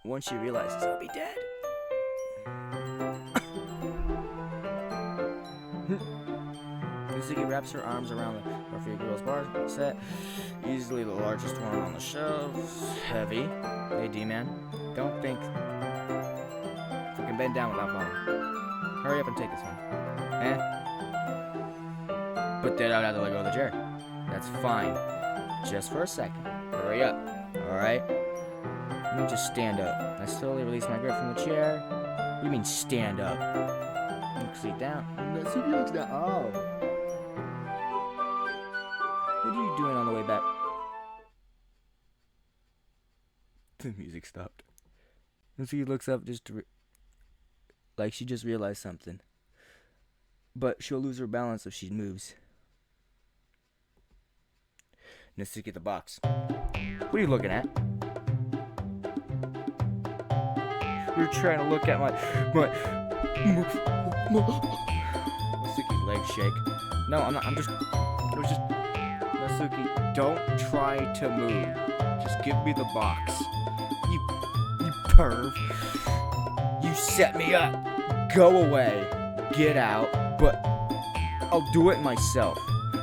Once she realizes I'll be dead. Natsuki wraps her arms around the Orpheus girl's bar set, easily the largest one on the shelf. Heavy. Hey, D-man, don't think we can bend down without falling. Hurry up and take this one. But then I'd have to let go of the chair. That's fine. Just for a second. Hurry up. Alright? Let me just stand up. I slowly release my grip from the chair. What do you mean stand up? Look down. Natsuki looks down. Oh. What are you doing on the way back? The music stopped. Natsuki looks up just to like she just realized something. But she'll lose her balance if she moves. Natsuki, the box. What are you looking at? You're trying to look at my Natsuki's legs shake. No, I'm not. It was just Natsuki, don't try to move. Just give me the box. You perv. You set me up. Go away. Get out. But I'll do it myself.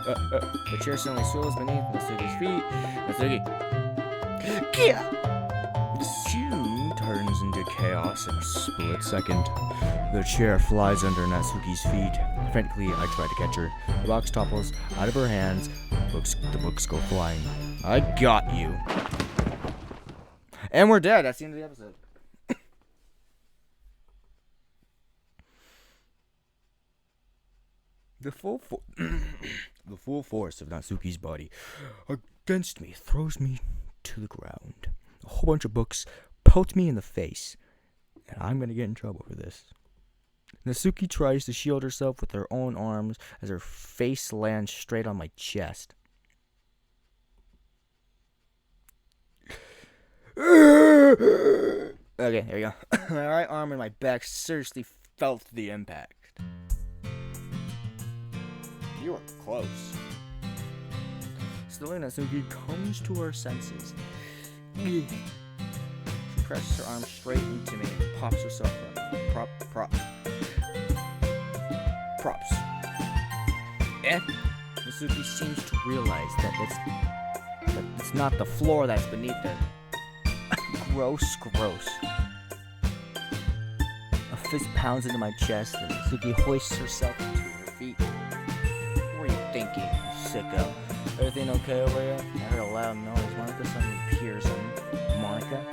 The chair suddenly swivels beneath Natsuki's feet. Natsuki, The scene turns into chaos in a split second. The chair flies under Natsuki's feet. Frantically, I try to catch her. The box topples out of her hands. The books go flying. I got you. And we're dead. That's the end of the episode. The full force of Natsuki's body against me throws me to the ground. A whole bunch of books pelt me in the face, and I'm gonna get in trouble for this. Natsuki tries to shield herself with her own arms as her face lands straight on my chest. Okay, there we go. My right arm and my back seriously felt the impact. You were close. Slowly, Natsuki comes to her senses. She presses her arm straight into me and pops herself up. Props. And Natsuki seems to realize that it's not the floor that's beneath her. Gross. A fist pounds into my chest and Natsuki hoists herself to her feet. What are you thinking, sicko? Everything okay over here? I heard a loud noise. Monica suddenly peers on Monica.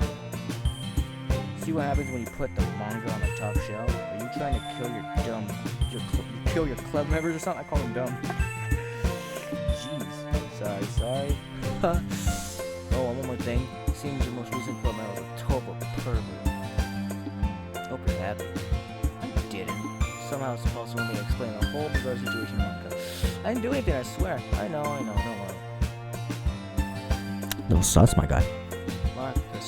See what happens when you put the manga on the top shelf? Are you trying to kill your club members or something? I call them dumb. Jeez. Sorry. Oh, one more thing. Seems your most recent club member was a total pervert. Hope you're happy. I didn't. Somehow it's supposed to explain the whole bizarre situation, Monica. I didn't do anything, I swear. I know, don't worry. Little sus, my guy. Monica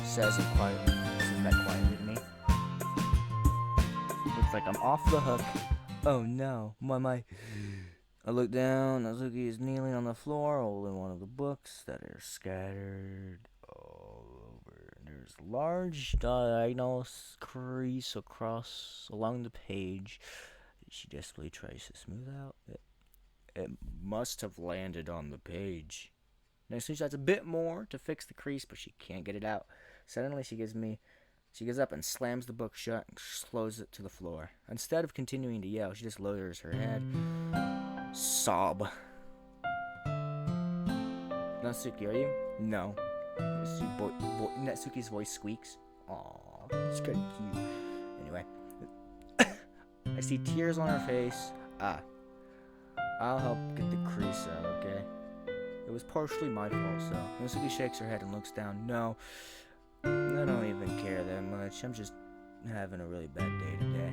says that quietly to me. Looks like I'm off the hook. Oh no, my. I look down. Natsuki is kneeling on the floor, holding one of the books that are scattered all over. There's a large diagonal crease along the page. She desperately tries to smooth out. It must have landed on the page. Next, she tries a bit more to fix the crease, but she can't get it out. Suddenly, she gets up and slams the book shut and slows it to the floor. Instead of continuing to yell, she just lowers her head. Sob. Natsuki, are you? No. Natsuki's voice squeaks. Aww, it's kind of cute. Anyway, I see tears on her face. I'll help get the crease out, okay? It was partially my fault, so. Natsuki shakes her head and looks down. No, I don't even care that much. I'm just having a really bad day today.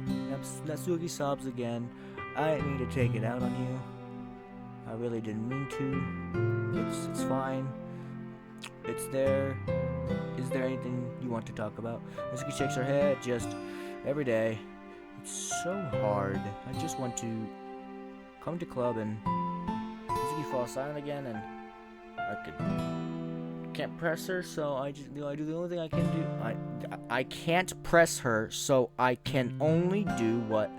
Natsuki sobs again. I didn't mean to take it out on you. I really didn't mean to. It's fine. It's there. Is there anything you want to talk about? Natsuki shakes her head. Just every day. It's so hard. I just want to come to club and Natsuki falls silent again, and can't press her, so I do the only thing I can do. I can't press her, so I can only do what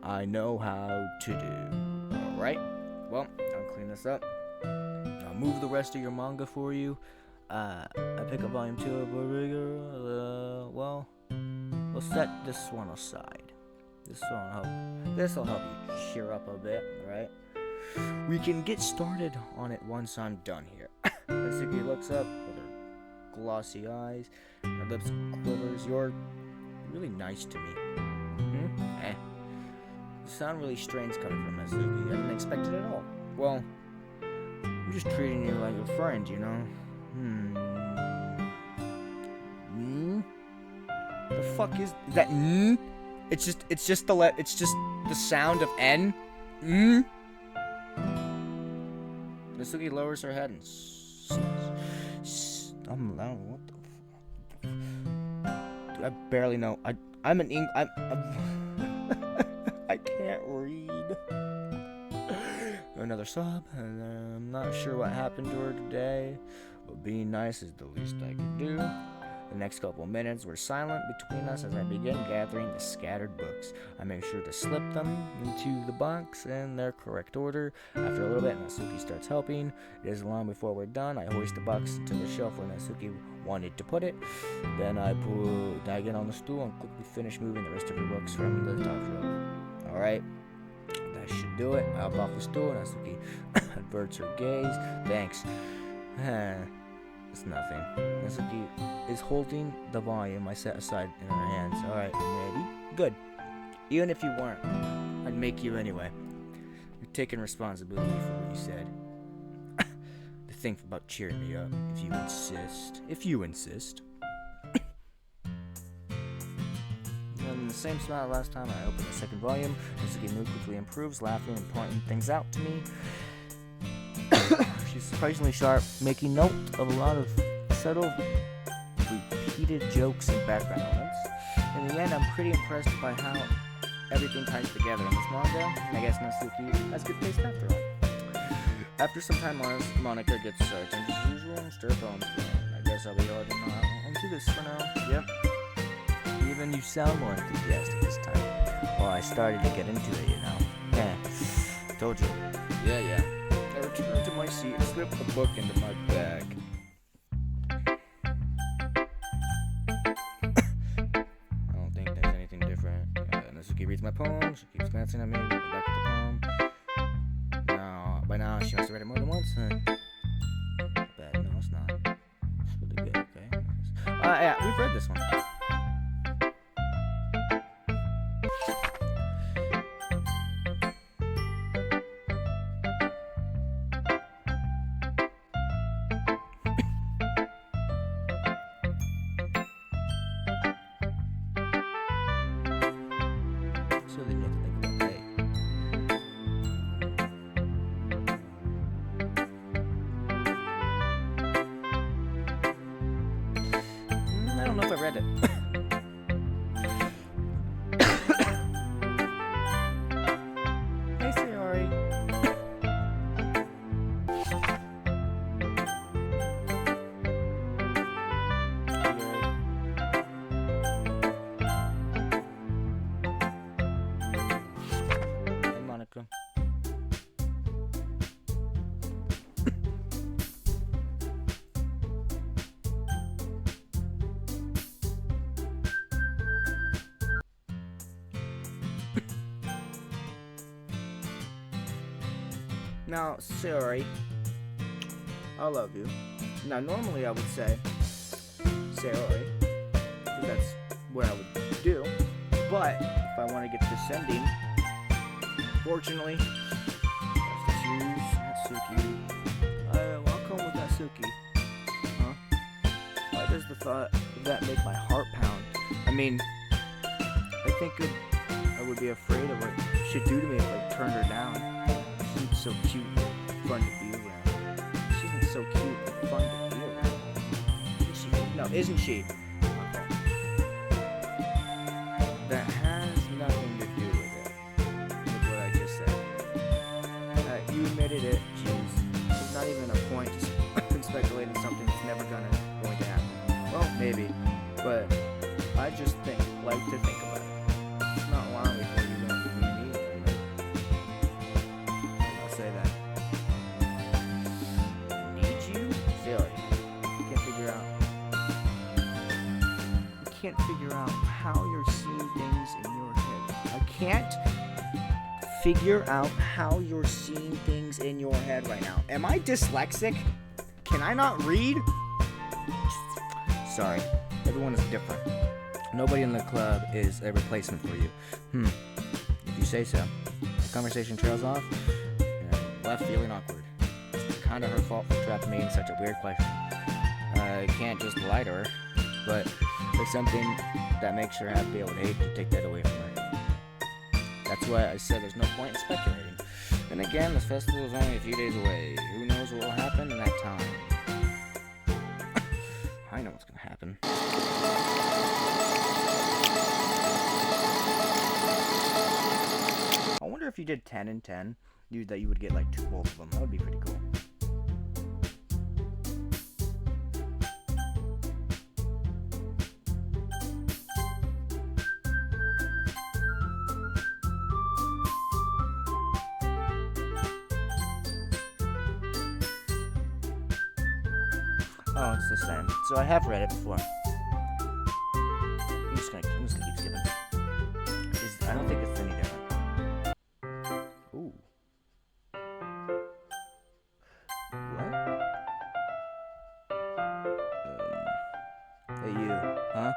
I know how to do. Alright? Well, I'll clean this up. I'll move the rest of your manga for you. I pick up volume 2 of Borrego. Well, we'll set this one aside. This will help you cheer up a bit, right? We can get started on it once I'm done here. Natsuki looks up with her glossy eyes. Her lips quivers. You're really nice to me. You sound really strange coming from Natsuki. I didn't expect it at all. Well, I'm just treating you like a friend, you know? The fuck is that? It's just the sound of N. Natsuki lowers her head and I'm loud. What the fuck? Dude, I barely know. I'm an I can't read. Another sob, and I'm not sure what happened to her today, but being nice is the least I can do. The next couple minutes were silent between us as I began gathering the scattered books. I made sure to slip them into the box in their correct order. After a little bit, Natsuki starts helping. It is long before we're done. I hoist the box to the shelf where Natsuki wanted to put it. Then I get on the stool and quickly finish moving the rest of her books from the top shelf. Alright, that should do it. I hop off the stool. Natsuki averts her gaze. Thanks. It's nothing. Natsuki is holding the volume I set aside in her hands. Alright, I'm ready. Good. Even if you weren't, I'd make you anyway. You're taking responsibility for what you said. The thing about cheering me up, if you insist. If you insist. And the same smile last time I opened the second volume. Natsuki mood quickly improves, laughing and pointing things out to me. She's surprisingly sharp, making note of a lot of subtle, repeated jokes and background elements. In the end, I'm pretty impressed by how everything ties together in this manga. I guess Natsuki has good taste after all. After some time, Monica gets started as usual and stir phones. I guess I'll be holding on to this for now. Yep. Even you sound more enthusiastic this time. Well, I started to get into it, you know. Told you. Yeah. I returned to my seat and slipped the book into my bag. I don't think there's anything different. Natsuki reads my poem. She keeps glancing at me. Back at the poem. By now, she must have read it more than once. Not bad. No, it's not. It's really good, okay? Yeah, we've read this one. So then you have to think about, hey, I don't know if I read it. Hey, Sayori. Hey, Monica. Now, Sayori, I love you. Now, normally I would say Sayori, because that's what I would do. But if I want to get this ending, fortunately, I have to choose Natsuki. I'll come with Natsuki. Huh? Why does the thought of that make my heart pound? I mean, I think I would be afraid of what she'd do to me if I turned her down. She's so cute and fun to be around. She isn't so cute and fun to be around. Isn't she? No, isn't she? That has nothing to do with it. With what I just said. You admitted it. Jeez. There's not even a point to speculate on something that's never going to happen. Well, maybe. But I just like to think about it. It's not long before you're going to be me. I'll say that. Need you? Silly. Can't figure out how you're seeing things in your head. I can't figure out how you're seeing things in your head right now. Am I dyslexic? Can I not read? Sorry. Everyone is different. Nobody in the club is a replacement for you. If you say so. The conversation trails off, and I'm left feeling awkward. It's kind of her fault for trapping me in such a weird question. I can't just lie to her, but if something that makes her happy, I would hate to take that away from her. That's why I said there's no point in speculating. And again, this festival is only a few days away. Who knows what will happen in that time? I know what's going to happen. I wonder if you did 10 and 10, that you would get like both of them. That would be pretty cool. Oh, it's the same. So I have read it before. I'm just gonna keep skipping. I don't think it's any different. Ooh. What? Hey you, huh?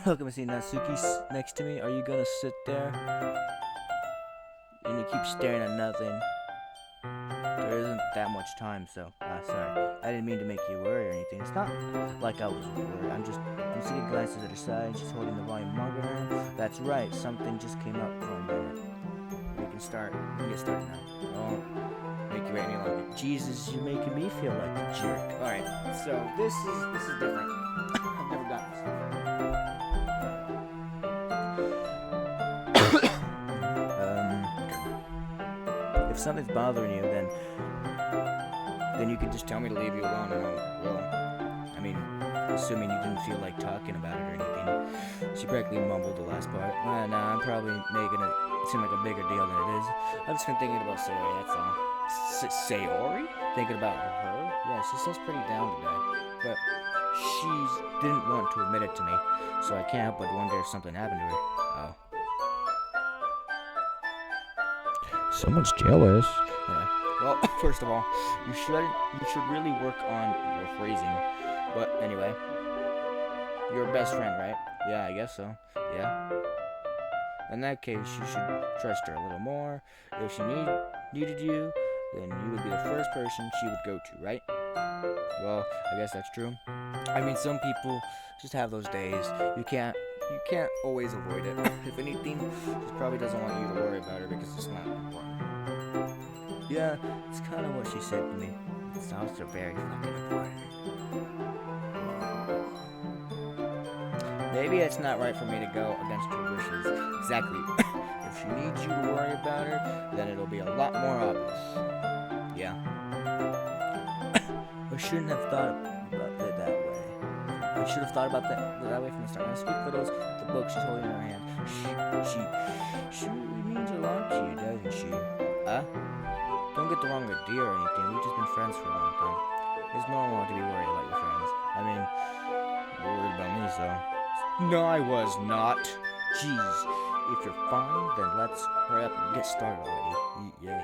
Look, I'm seeing Natsuki's next to me. Are you gonna sit there? And you keep staring at nothing. There isn't that much time, so sorry. I didn't mean to make you worry or anything. It's not like I was worried. I'm seeing glances at her side. She's holding the volume manga in her hand. That's right. Something just came up for a minute. We can get started now. Oh, make you wait any longer. Jesus, you're making me feel like a jerk. All right. So this is different. I've never gotten this before. If something's bothering you, then you can just tell me to leave you alone, and I will. I mean, assuming you didn't feel like talking about it or anything. She practically mumbled the last part. Nah, I'm probably making it seem like a bigger deal than it is. I've just been thinking about Sayori, that's all. Sayori? Thinking about her? Yeah, she seems pretty down today. But she didn't want to admit it to me, so I can't help but wonder if something happened to her. Oh. Someone's jealous. Anyway, well, first of all, you should really work on your phrasing. But anyway, you're a best friend, right? Yeah, I guess so. Yeah. In that case, you should trust her a little more. If she needed you, then you would be the first person she would go to, right? Well, I guess that's true. I mean, some people just have those days. You can't always avoid it. If anything, she probably doesn't want you to worry about her because it's not important. Yeah, it's kind of what she said to me. It sounds so very fucking important. Maybe it's not right for me to go against her wishes. Exactly. If she needs you to worry about her, then it'll be a lot more obvious. Yeah. I shouldn't have thought about it that way. I should have thought about that way from the start. When I speak for the book she's holding in her hand. She really means a lot to you, doesn't she? Don't get the wrong idea or anything. We've just been friends for a long time. It's normal to be worried about your friends. I mean, you're worried about me, so. No, I was not. Jeez. If you're fine, then let's hurry up and get started already. Yeah.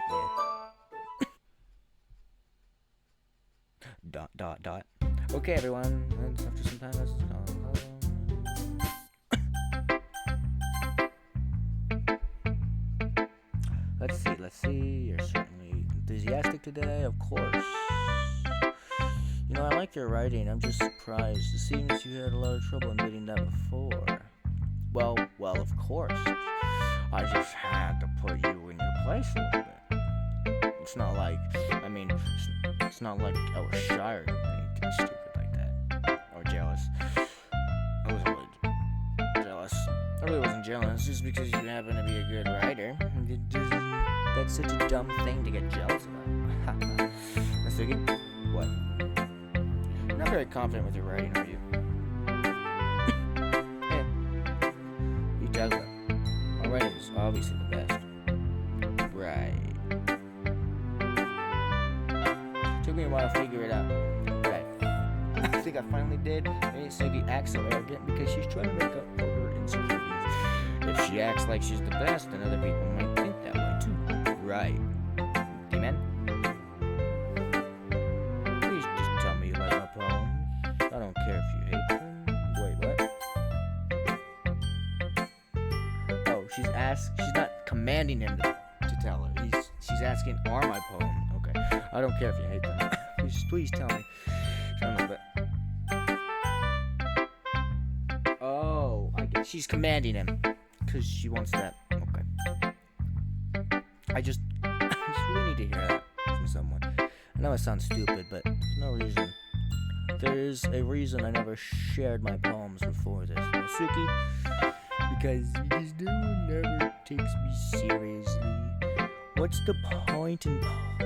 Dot. Okay, everyone. And after some time, let's see. You're certainly enthusiastic today, of course. You know, I like your writing. I'm just surprised. It seems you had a lot of trouble admitting that before. Well, of course. I just had to put you in your place a little bit. It's not like I was shy or anything stupid like that. Or jealous. I wasn't really jealous. I really wasn't jealous just because you happen to be a good writer. That's such a dumb thing to get jealous about. Natsuki, what? You're not very confident with your writing, are you? Hey, you tell them. My writing is obviously the best. Right. Took me a while to figure it out. Right. I think I finally did. Natsuki acts so arrogant because she's trying to make up for her insecurities. If she acts like she's the best, then other people might think that way too. Right. Amen? Please just tell me you like my poems. I don't care if you hate them. Wait, what? Oh, she's not commanding him to tell her. She's asking, are my poems? Okay. I don't care if you hate them. Please tell me. Oh, I guess she's commanding him. Because she wants that. Okay. I just really need to hear that from someone. I know it sounds stupid, but there's no reason. There's a reason I never shared my poems before this, Natsuki. Because no one never takes me seriously. What's the point in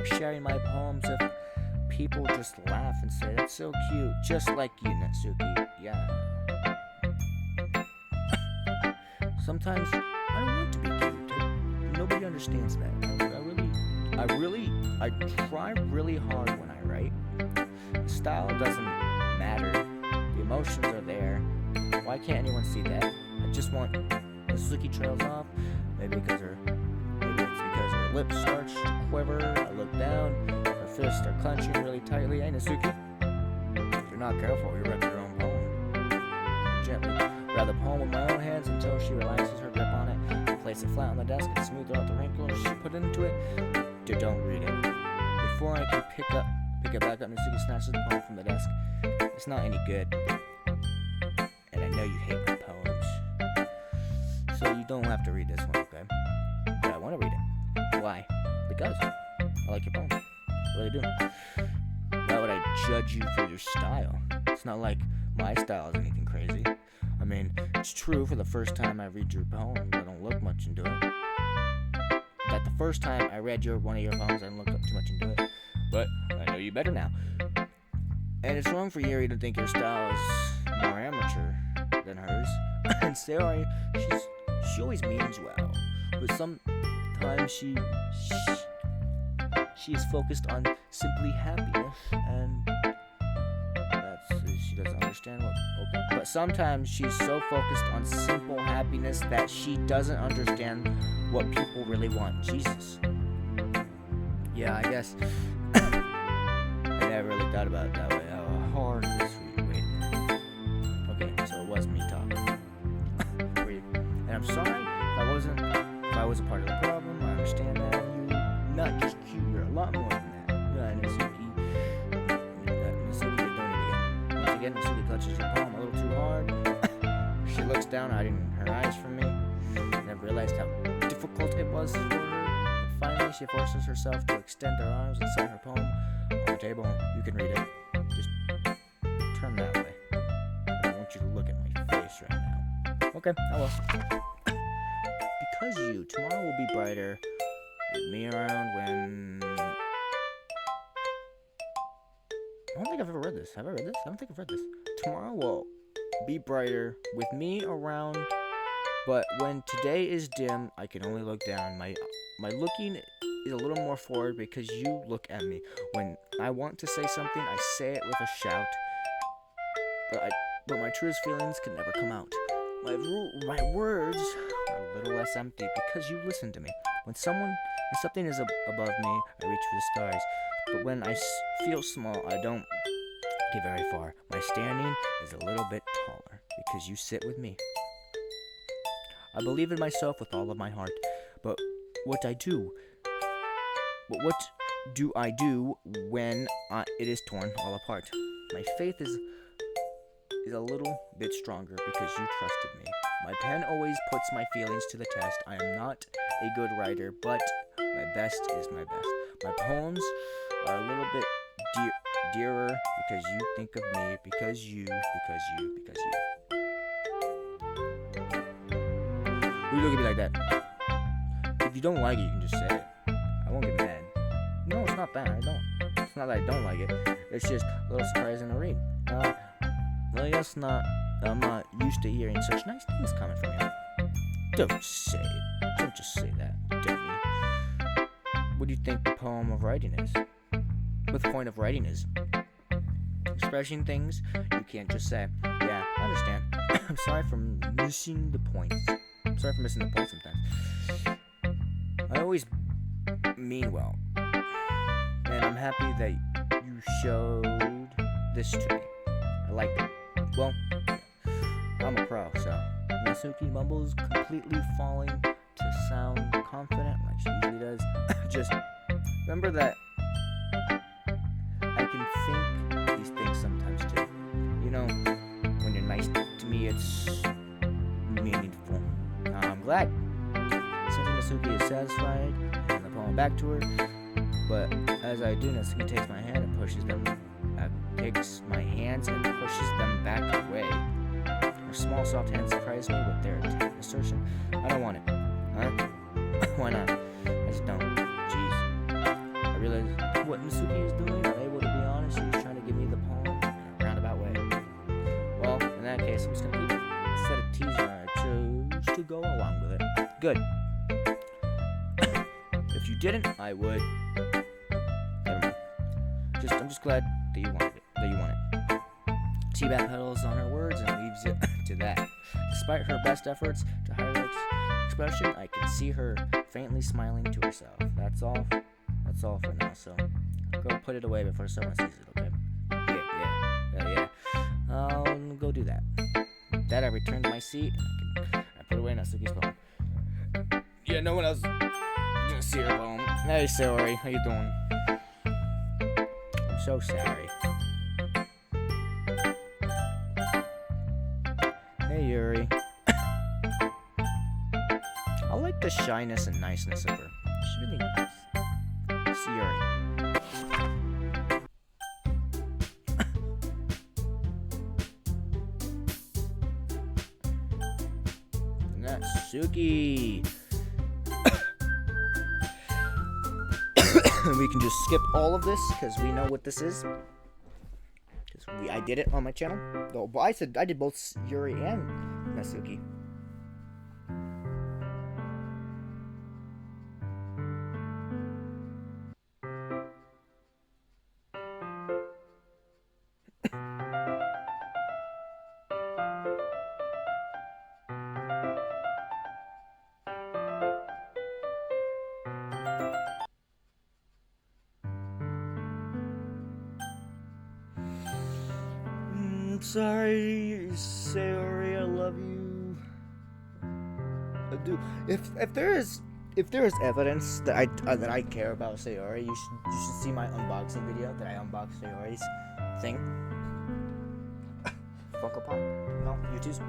sharing my poems if people just laugh and say, that's so cute, just like you, Natsuki. Yeah. Sometimes I don't want to be cute. Nobody understands that. I try really hard when I write. The style doesn't matter. The emotions are there. Why can't anyone see that? I just want Suzuki trails off. Maybe it's because her lips start to quiver. I look down. Her fists are clenching really tightly. Hey, Natsuki. If you're not careful, you'll wreck your own poem. Gently grab the poem with my own hands until she relaxes her grip on it. I place it flat on the desk and smooth out the wrinkles she put into it. Don't read it. Before I can pick it back up, Natsuki snatches the poem from the desk. It's not any good. And I know you hate my poems. So you don't have to read this one, okay? But I want to read it. Why? Because I like your poems. I really do. Why would I judge you for your style? It's not like my style is anything crazy. I mean, it's true for the first time I read your poem, I don't look much into it. That the first time I read one of your poems, I didn't look too much into it. But I know you better now. And it's wrong for Yuri to think your style is more amateur than hers. And Sayori, she always means well, but sometimes she is focused on simply happiness, and she doesn't understand what. Okay, but sometimes she's so focused on simple happiness that she doesn't understand what people really want. Jesus. Yeah, I guess I never really thought about it that way. How hard it is for you. Wait a minute. Okay, so it was me talking. For you. And I'm sorry if I was a part of the problem. I understand that you're not just cute, you're a lot more than that. Natsuki, you're doing it again. Once again, Natsuki clutches her palm a little too hard. She looks down, hiding her eyes from me. Never realized how difficult it was for her. But finally, she forces herself to extend her arms and sign her poem on the table. You can read it. Just turn that way. I don't want you to look at my face right now. Okay, I will. Because tomorrow will be brighter with me around when... I don't think I've ever read this. Have I read this? I don't think I've read this. Tomorrow will be brighter with me around, but when today is dim, I can only look down. My looking is a little more forward because you look at me. When I want to say something, I say it with a shout, but my truest feelings can never come out. My words are a little less empty because you listen to me. When something is above me, I reach for the stars. But when I feel small, I don't get very far. My standing is a little bit taller because you sit with me. I believe in myself with all of my heart, but what do I do when it is torn all apart? My faith is a little bit stronger because you trusted me. My pen always puts my feelings to the test. I am not a good writer, but my best is my best. My poems are a little bit dearer because you think of me, because you. You look at me like that. If you don't like it, you can just say it. I won't get mad. No, it's not bad. It's not that I don't like it. It's just a little surprising to read. I guess not. I'm not used to hearing such nice things coming from you. Don't say it. Don't just say that, dummy. What do you think the poem of writing is? What the point of writing is? Expressing things you can't just say. Yeah, I understand. I'm sorry for missing the points. Sometimes. I always mean well. And I'm happy that you showed this to me. I like it. Well, I'm a pro, so. Natsuki mumbles, completely falling to sound confident like she usually does. Just remember that I can think these things sometimes too. You know, when you're nice to me, it's meaningful. I'm glad. Natsuki is satisfied, and the poem back to her. But as I do, Natsuki takes my hand and pushes my hands and pushes them back away. Her small, soft hands surprise me with their assertion. I don't want it. Huh? Why not? I just don't. Jeez. I realize what Natsuki is doing. I'm able to be honest. She's trying to give me the poem in a roundabout way. Well, in that case, I'm just gonna keep it. Instead of teasing her, I chose to go along with it. Good. If you didn't, I would. Never mind. I'm just glad that you want it. tea petals on her words and leaves it to that. Despite her best efforts to hide her expression, I can see her faintly smiling to herself. That's all. That's all for now. So go put it away before someone sees it. Okay? Yeah. I'll go do that. With that, I return to my seat and I put away Natsuki's poem. Yeah, no one else is gonna see her poem. Hey, Sayori, how you doing? I'm so sorry. Hey, Yuri. I like the shyness and niceness of her. She's really nice. It's Yuri. Natsuki. We can just skip all of this because we know what this is. I did it on my channel. Though I did both Yuri and Natsuki. Sorry, Sayori, I love you. I do. If there is evidence that I care about Sayori, you should see my unboxing video that I unboxed Sayori's thing. Funko Pop. No, YouTube's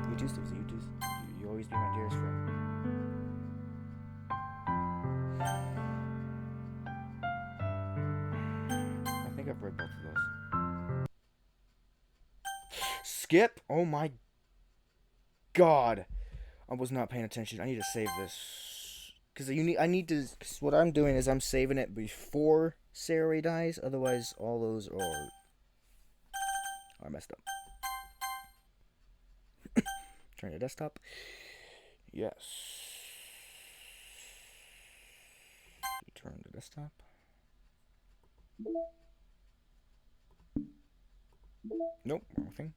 you always be my dearest friend. I think I've read both of those. Skip? Oh my god. I was not paying attention. I need to save this. Cause cause what I'm doing is I'm saving it before Sayori dies. Otherwise all those are messed up. Turn to desktop. Yes. Return to desktop. Nope, wrong thing.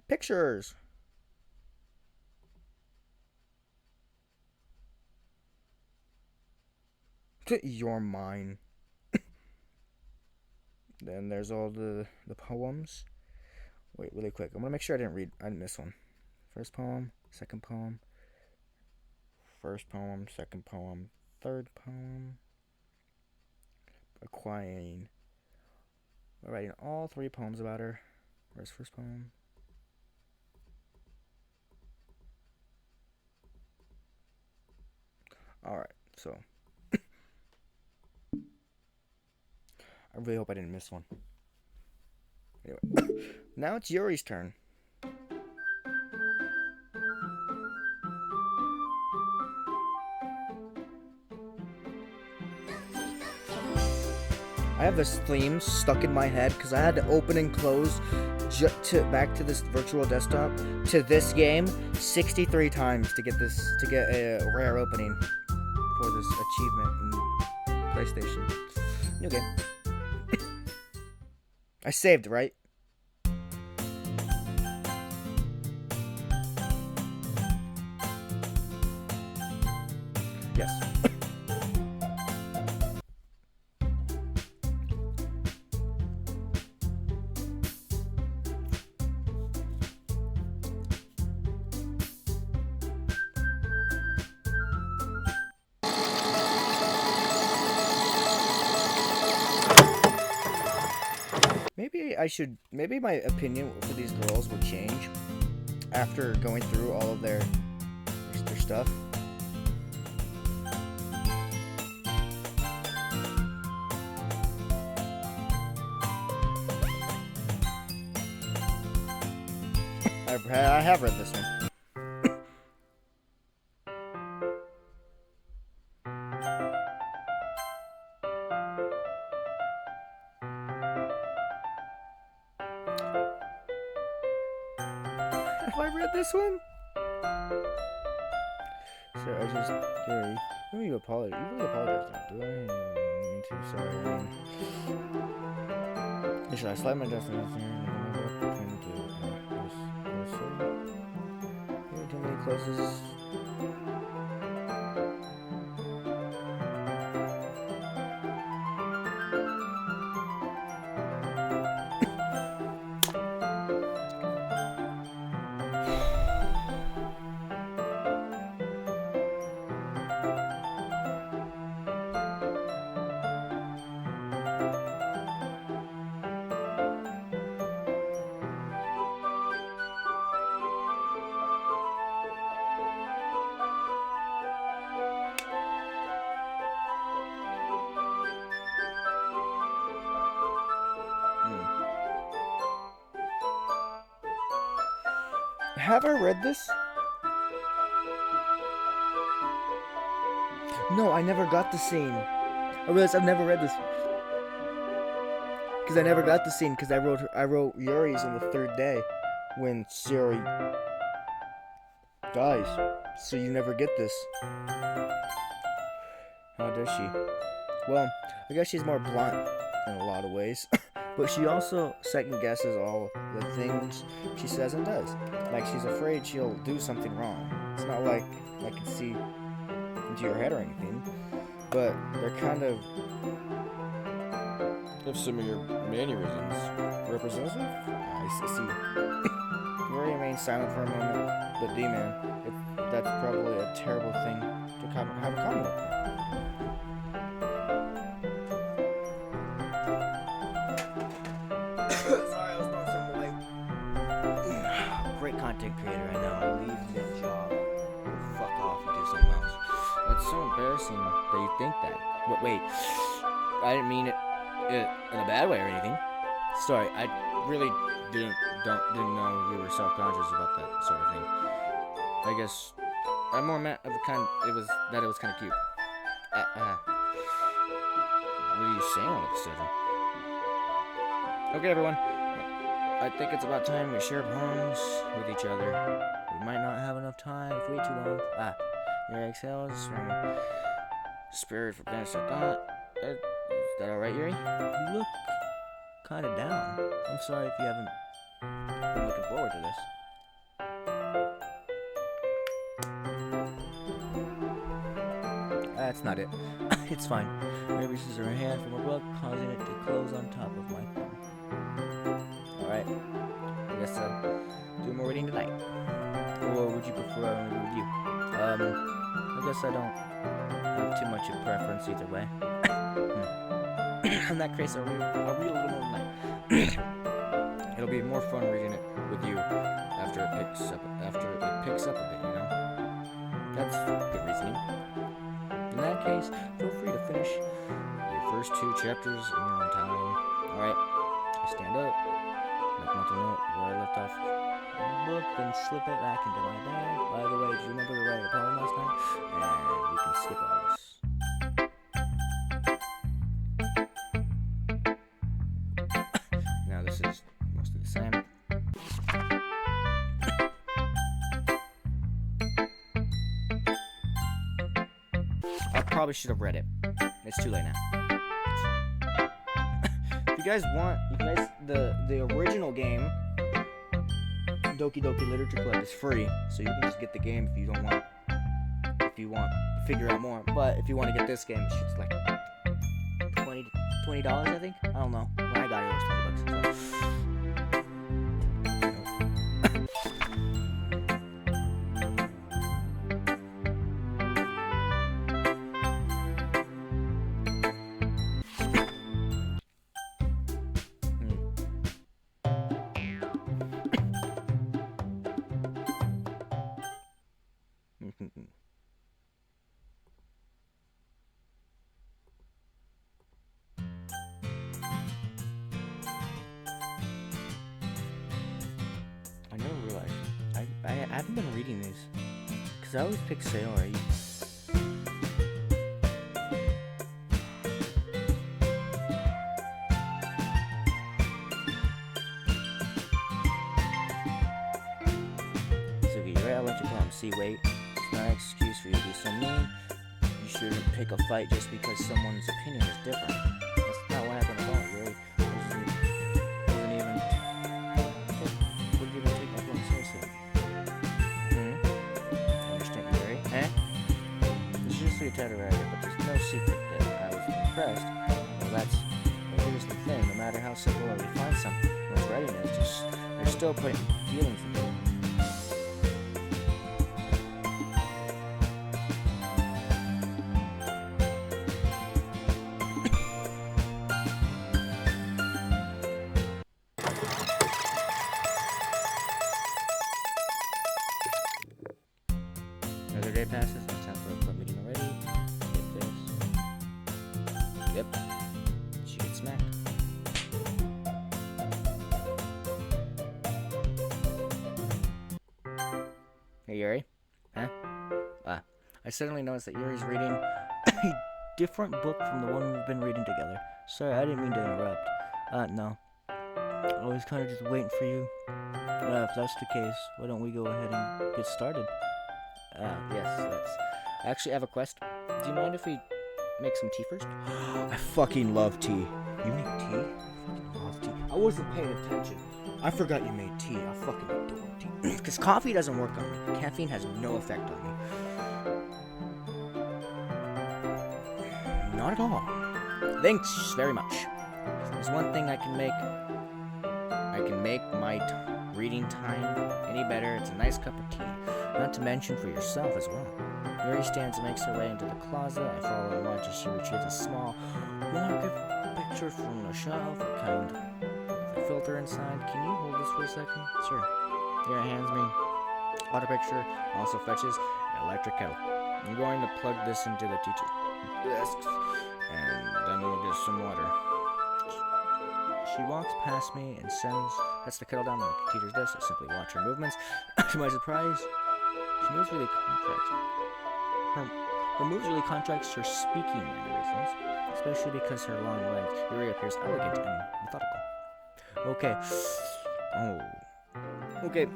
Pictures. You're mine. Then there's all the poems. Wait, really quick. I'm gonna make sure I didn't miss one. First poem, second poem, first poem, second poem, third poem. Acquiring. We're writing all 3 poems about her. Where's first poem? Alright, so. I really hope I didn't miss one. Anyway, now it's Yuri's turn. I have this theme stuck in my head because I had to open and close back to this virtual desktop to this game 63 times to get a rare opening for this achievement in PlayStation. New game. I saved, right? Yes. Maybe my opinion for these girls will change after going through all of their stuff. I have read this one. Have I read this one? So I just, Gary, you apologize. You really apologize, do I? Me too, sorry. Should I slide my destination here? closes. Have I read this? No, I never got the scene. I realize I've never read this. Because I never got the scene because I wrote Yuri's on the third day when Siri dies. So you never get this. How does she? Well, I guess she's more blunt in a lot of ways. But she also second guesses all the things she says and does. Like she's afraid she'll do something wrong. It's not like I can see into your head or anything. But they're kind of some of your mannerisms representative. I see. Yuri remains silent for a moment, but D-Man, that's probably a terrible thing to have a comment with. Sorry, I was throwing something away. Great content creator, I know. Leave the job. Fuck off and do something else. That's so embarrassing that you think that. But wait, I didn't mean it in a bad way or anything. Sorry, I really didn't know you were self-conscious about that sort of thing. I guess I'm more meant of the kind it was kind of cute. What are you saying all of a sudden? Okay, everyone. I think it's about time we share poems with each other. We might not have enough time if we wait too long. Your exhales from spirit for finish I thought. Is that alright, Yuri? You look kind of down. I'm sorry if you haven't been looking forward to this. That's not it. It's fine. Mary reaches her hand from her book, causing it to close on top of my thumb. Alright. I guess I'll do more reading tonight. Or would you prefer I only read you? I guess I don't have too much of preference either way. In that case, I'll read a little more tonight. It'll be more fun reading it with you after it picks up a bit, you know? That's good reasoning. In that case, feel free to finish your first 2 chapters in your own time. Alright, I stand up, make a mental note where I left off the book, then slip it back into my bag. By the way, did you remember to write a poem last night? And we can skip all this. Now this is mostly the same. I probably should have read it. It's too late now. It's fine. If you guys want, the original game, Doki Doki Literature Club, is free, so you can just get the game if you don't want. If you want to figure out more, but if you want to get this game, it's like $20, I think. I don't know. When I got it, it was $20. So. I never realized. I haven't been reading these because I always pick Sailor. So you're right. I let you come. See, wait. It's not an excuse for you to be so mean. You shouldn't pick a fight just because someone's opinion is different. That's not what happened at all. You really wouldn't even take my phone seriously. free to tattoo it, but there's no secret that I was impressed. Well, here's the thing. No matter how simple or refined someone's writing is, they're still putting feelings into it. Another day passes. It's time for a club meeting already. Get this. Yep. She gets smacked. Hey, Yuri. Huh? I suddenly noticed that Yuri's reading a different book from the one we've been reading together. Sorry, I didn't mean to interrupt. No. I was kind of just waiting for you. If that's the case, why don't we go ahead and get started? Yes, I actually have a quest. Do you mind if we make some tea first? I fucking love tea. You make tea? I fucking love tea. I wasn't paying attention. I forgot you made tea. I fucking adore tea. Because coffee doesn't work on me. Caffeine has no effect on me. Not at all. Thanks very much. There's one thing I can make. I can make my reading time any better. It's a nice cup of tea. Not to mention for yourself as well. Yuri stands and makes her way into the closet. I follow and watch as she retrieves a small waterproof picture from the shelf, a kind of a filter inside. Can you hold this for a second? Sure. Yuri hands me water picture, also fetches an electric kettle. I'm going to plug this into the teacher's desk, and then we'll get some water. She walks past me and sets the kettle down on the teacher's desk. I simply watch her movements. To my surprise, she moves really contracts. Her moves really contracts her speaking mannerisms, especially because her long legs. Yuri appears elegant and methodical. Okay. Oh. Okay.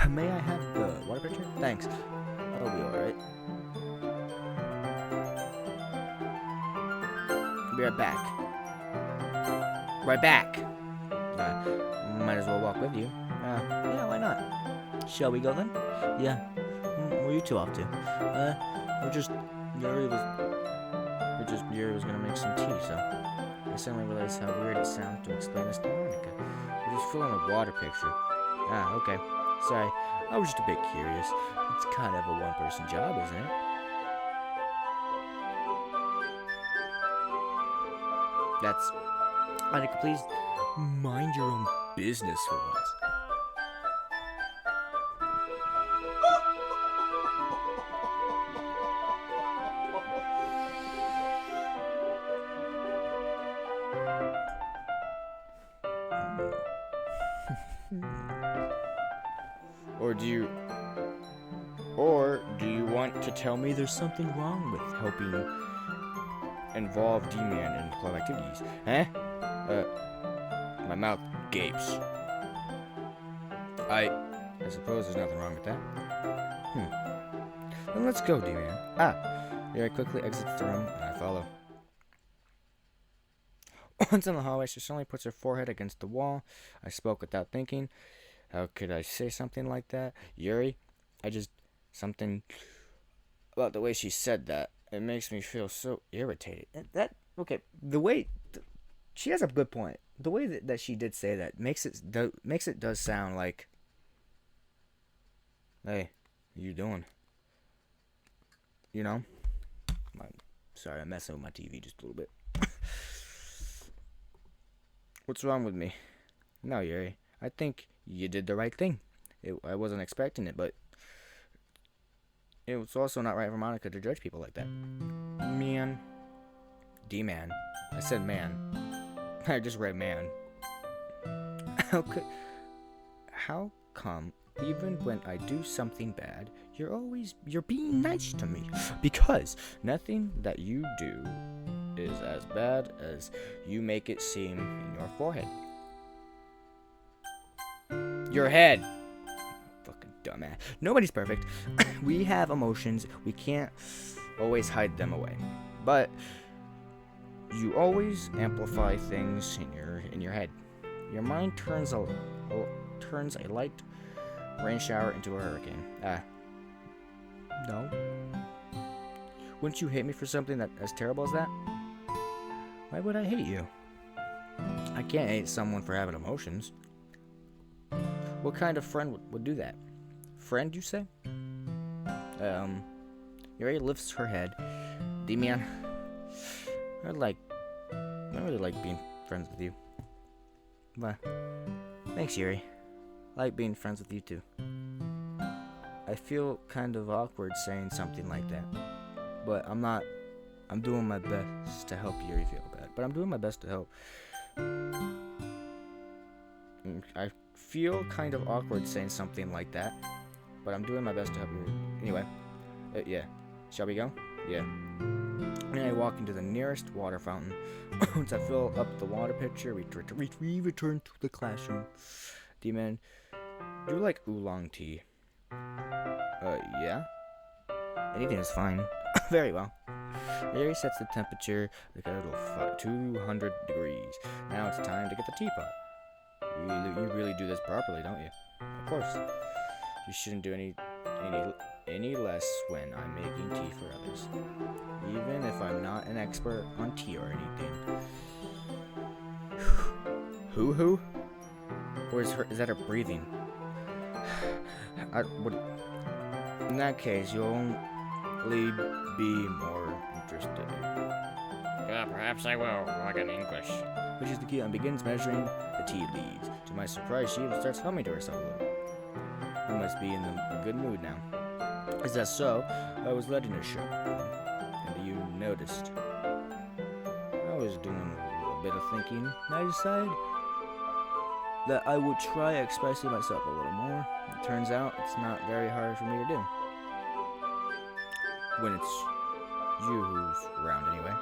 May I have the water pitcher? Thanks. That'll be alright. Be right back. Right back. Might as well walk with you. Yeah, why not? Shall we go then? Yeah. Where you two off to? Yuri was gonna make some tea, so I suddenly realized how weird it sounds to explain this to Monica. We're just filling a water picture. Okay. Sorry, I was just a bit curious. It's kind of a one-person job, isn't it? That's... Monica, please mind your own business for once. Or do you want to tell me there's something wrong with helping involve D-Man in club activities? Huh? My mouth gapes. I suppose there's nothing wrong with that. Then let's go, D-Man. Yuri quickly exits the room, and I follow. Once in the hallway, she suddenly puts her forehead against the wall. I spoke without thinking. How could I say something like that? Yuri, something about the way she said that. It makes me feel so irritated. She has a good point. The way that she did say that makes it does sound like, hey, what you doing? You know? Sorry, I'm messing with my TV just a little bit. What's wrong with me? No, Yuri. I think you did the right thing. I wasn't expecting it, but it was also not right for Monica to judge people like that. Man. D-Man. I said man. I just read man. How come even when I do something bad, you're being nice to me? Because nothing that you do is as bad as you make it seem in your forehead. Your head. Fucking dumbass. Nobody's perfect. We have emotions. We can't always hide them away. But you always amplify things in your head. Your mind turns a light rain shower into a hurricane. No. Wouldn't you hate me for something that as terrible as that? Why would I hate you? I can't hate someone for having emotions. What kind of friend would do that? Friend, you say? Yuri lifts her head. D-man, I really like being friends with you. But thanks, Yuri. I like being friends with you too. I feel kind of awkward saying something like that, but I'm not. I'm doing my best to help Yuri feel bad, but I'm doing my best to help. I feel kind of awkward saying something like that, but I'm doing my best to help Yuri. Anyway, yeah. Shall we go? Yeah. And I walk into the nearest water fountain. Once I fill up the water pitcher, we return to the classroom. D-man, do you like oolong tea? Yeah. Anything is fine. Very well. Yuri sets the temperature like a little 200 degrees. Now it's time to get the teapot. You really do this properly, don't you? Of course. You shouldn't do any less when I'm making tea for others, even if I'm not an expert on tea or anything. Who? Or is that her breathing? In that case, you'll only be more interested. Yeah, perhaps I will, like in English. Which is the key and begins measuring the tea leaves. To my surprise, she even starts humming to herself a little. I must be in a good mood now. Is that so? I was letting her show. And you noticed. I was doing a little bit of thinking, and I decided that I would try expressing myself a little more. It turns out it's not very hard for me to do. When it's you who's around anyway.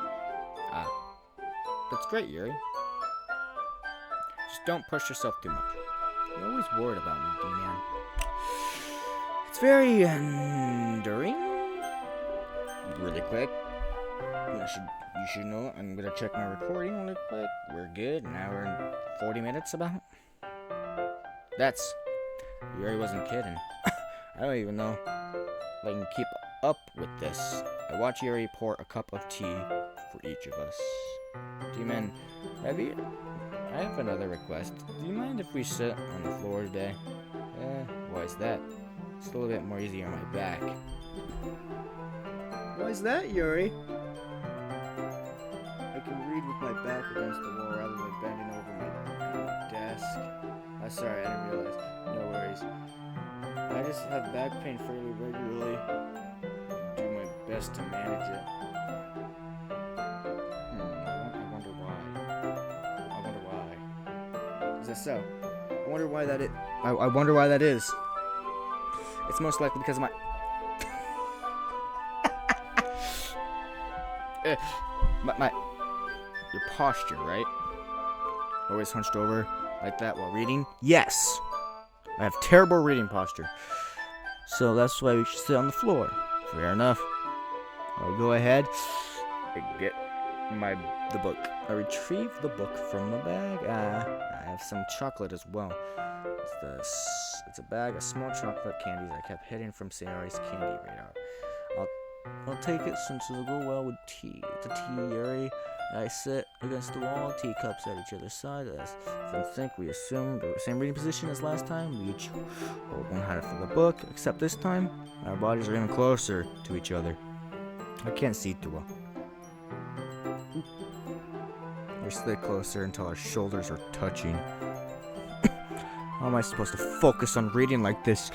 That's great, Yuri. Just don't push yourself too much. You're always worried about me, D-man. It's very enduring. Really quick. You should know. I'm gonna check my recording really quick. We're good. An hour and 40 minutes about. That's. Yuri wasn't kidding. I don't even know if I can keep up with this. I watch Yuri pour a cup of tea for each of us. D-man, I have another request. Do you mind if we sit on the floor today? Why is that? It's a little bit more easy on my back. Why is that, Yuri? I can read with my back against the wall rather than bending over my desk. Sorry, I didn't realize. No worries. I just have back pain fairly regularly. I do my best to manage it. I wonder why. Is that so? I wonder why that is. I wonder why that is. It's most likely because of my... Your posture, right? Always hunched over like that while reading? Yes! I have terrible reading posture. So that's why we should sit on the floor. Fair enough. I'll go ahead and get the book. I retrieve the book from the bag. I have some chocolate as well. It's a bag of small chocolate candies I kept hidden from Sayori's candy radar. I'll take it since it'll go well with tea. It's a tea, Yuri. I sit against the wall, teacups at each other's side. As I think we assumed the same reading position as last time. We each hold one hand for the book, except this time, our bodies are even closer to each other. I can't see too well. We sit closer until our shoulders are touching. How am I supposed to focus on reading like this?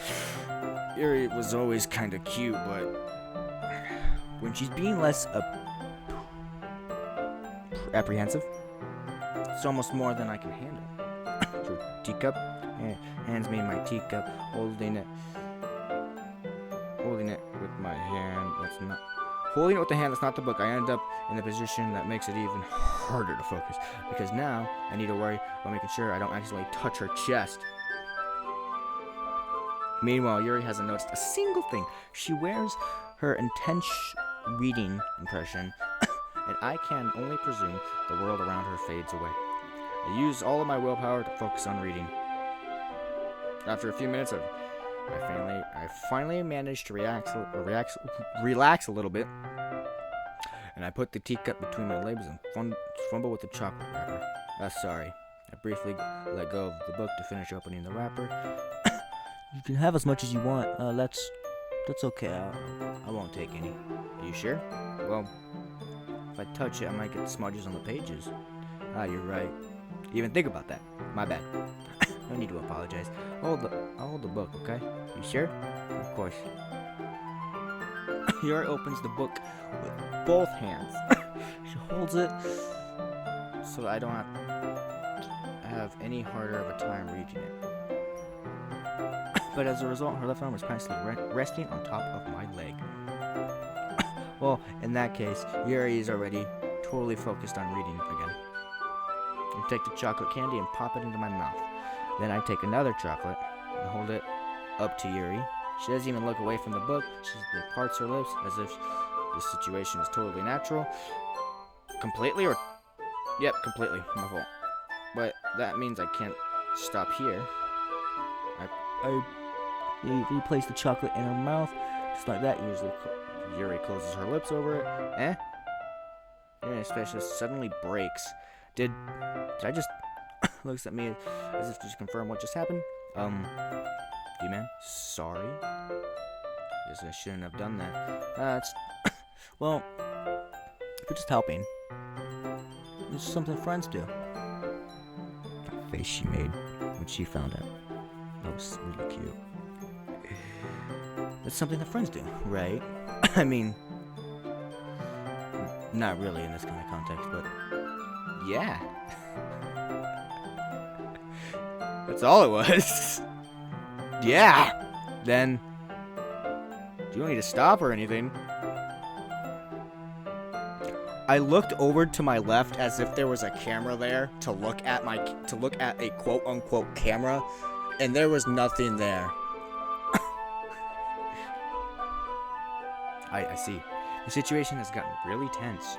Yuri was always kind of cute, but when she's being less apprehensive, it's almost more than I can handle. So, teacup, hands me my teacup, holding it with my hand. Holding it with the hand that's not the book. I end up in the position that makes it even harder to focus, because now I need to worry about making sure I don't accidentally touch her chest. Meanwhile, Yuri hasn't noticed a single thing. She wears her intense reading impression, and I can only presume the world around her fades away. I use all of my willpower to focus on reading. After a few minutes, I finally managed to relax a little bit. and I put the teacup between my legs and fumble with the chocolate wrapper. Sorry. I briefly let go of the book to finish opening the wrapper. You can have as much as you want. That's okay. I won't take any. Are you sure? Well, if I touch it, I might get smudges on the pages. You're right. You even think about that. My bad. No need to apologize. I'll hold the book, okay? You sure? Of course. Yuri opens the book with both hands. She holds it so I don't have any harder of a time reaching it. But as a result, her left arm was constantly resting on top of my leg. Well, in that case, Yuri is already totally focused on reading again. I take the chocolate candy and pop it into my mouth. Then I take another chocolate and hold it up to Yuri. She doesn't even look away from the book. She parts her lips as if this situation is totally natural. Completely or? Yep, completely. My fault. But that means I can't stop here. You place the chocolate in her mouth, just like that. Usually, Yuri closes her lips over it. Your specialist suddenly breaks. Did I just looks at me as if to confirm what just happened? D-man, sorry. Guess I shouldn't have done that. Well, we're just helping. It's something friends do. That face she made when she found out. That was really cute. It's something that friends do, right? I mean, not really in this kind of context, but yeah. That's all it was. Yeah. Then, you don't need to stop or anything. I looked over to my left as if there was a camera there to look at a quote unquote camera, and there was nothing there. I see. The situation has gotten really tense.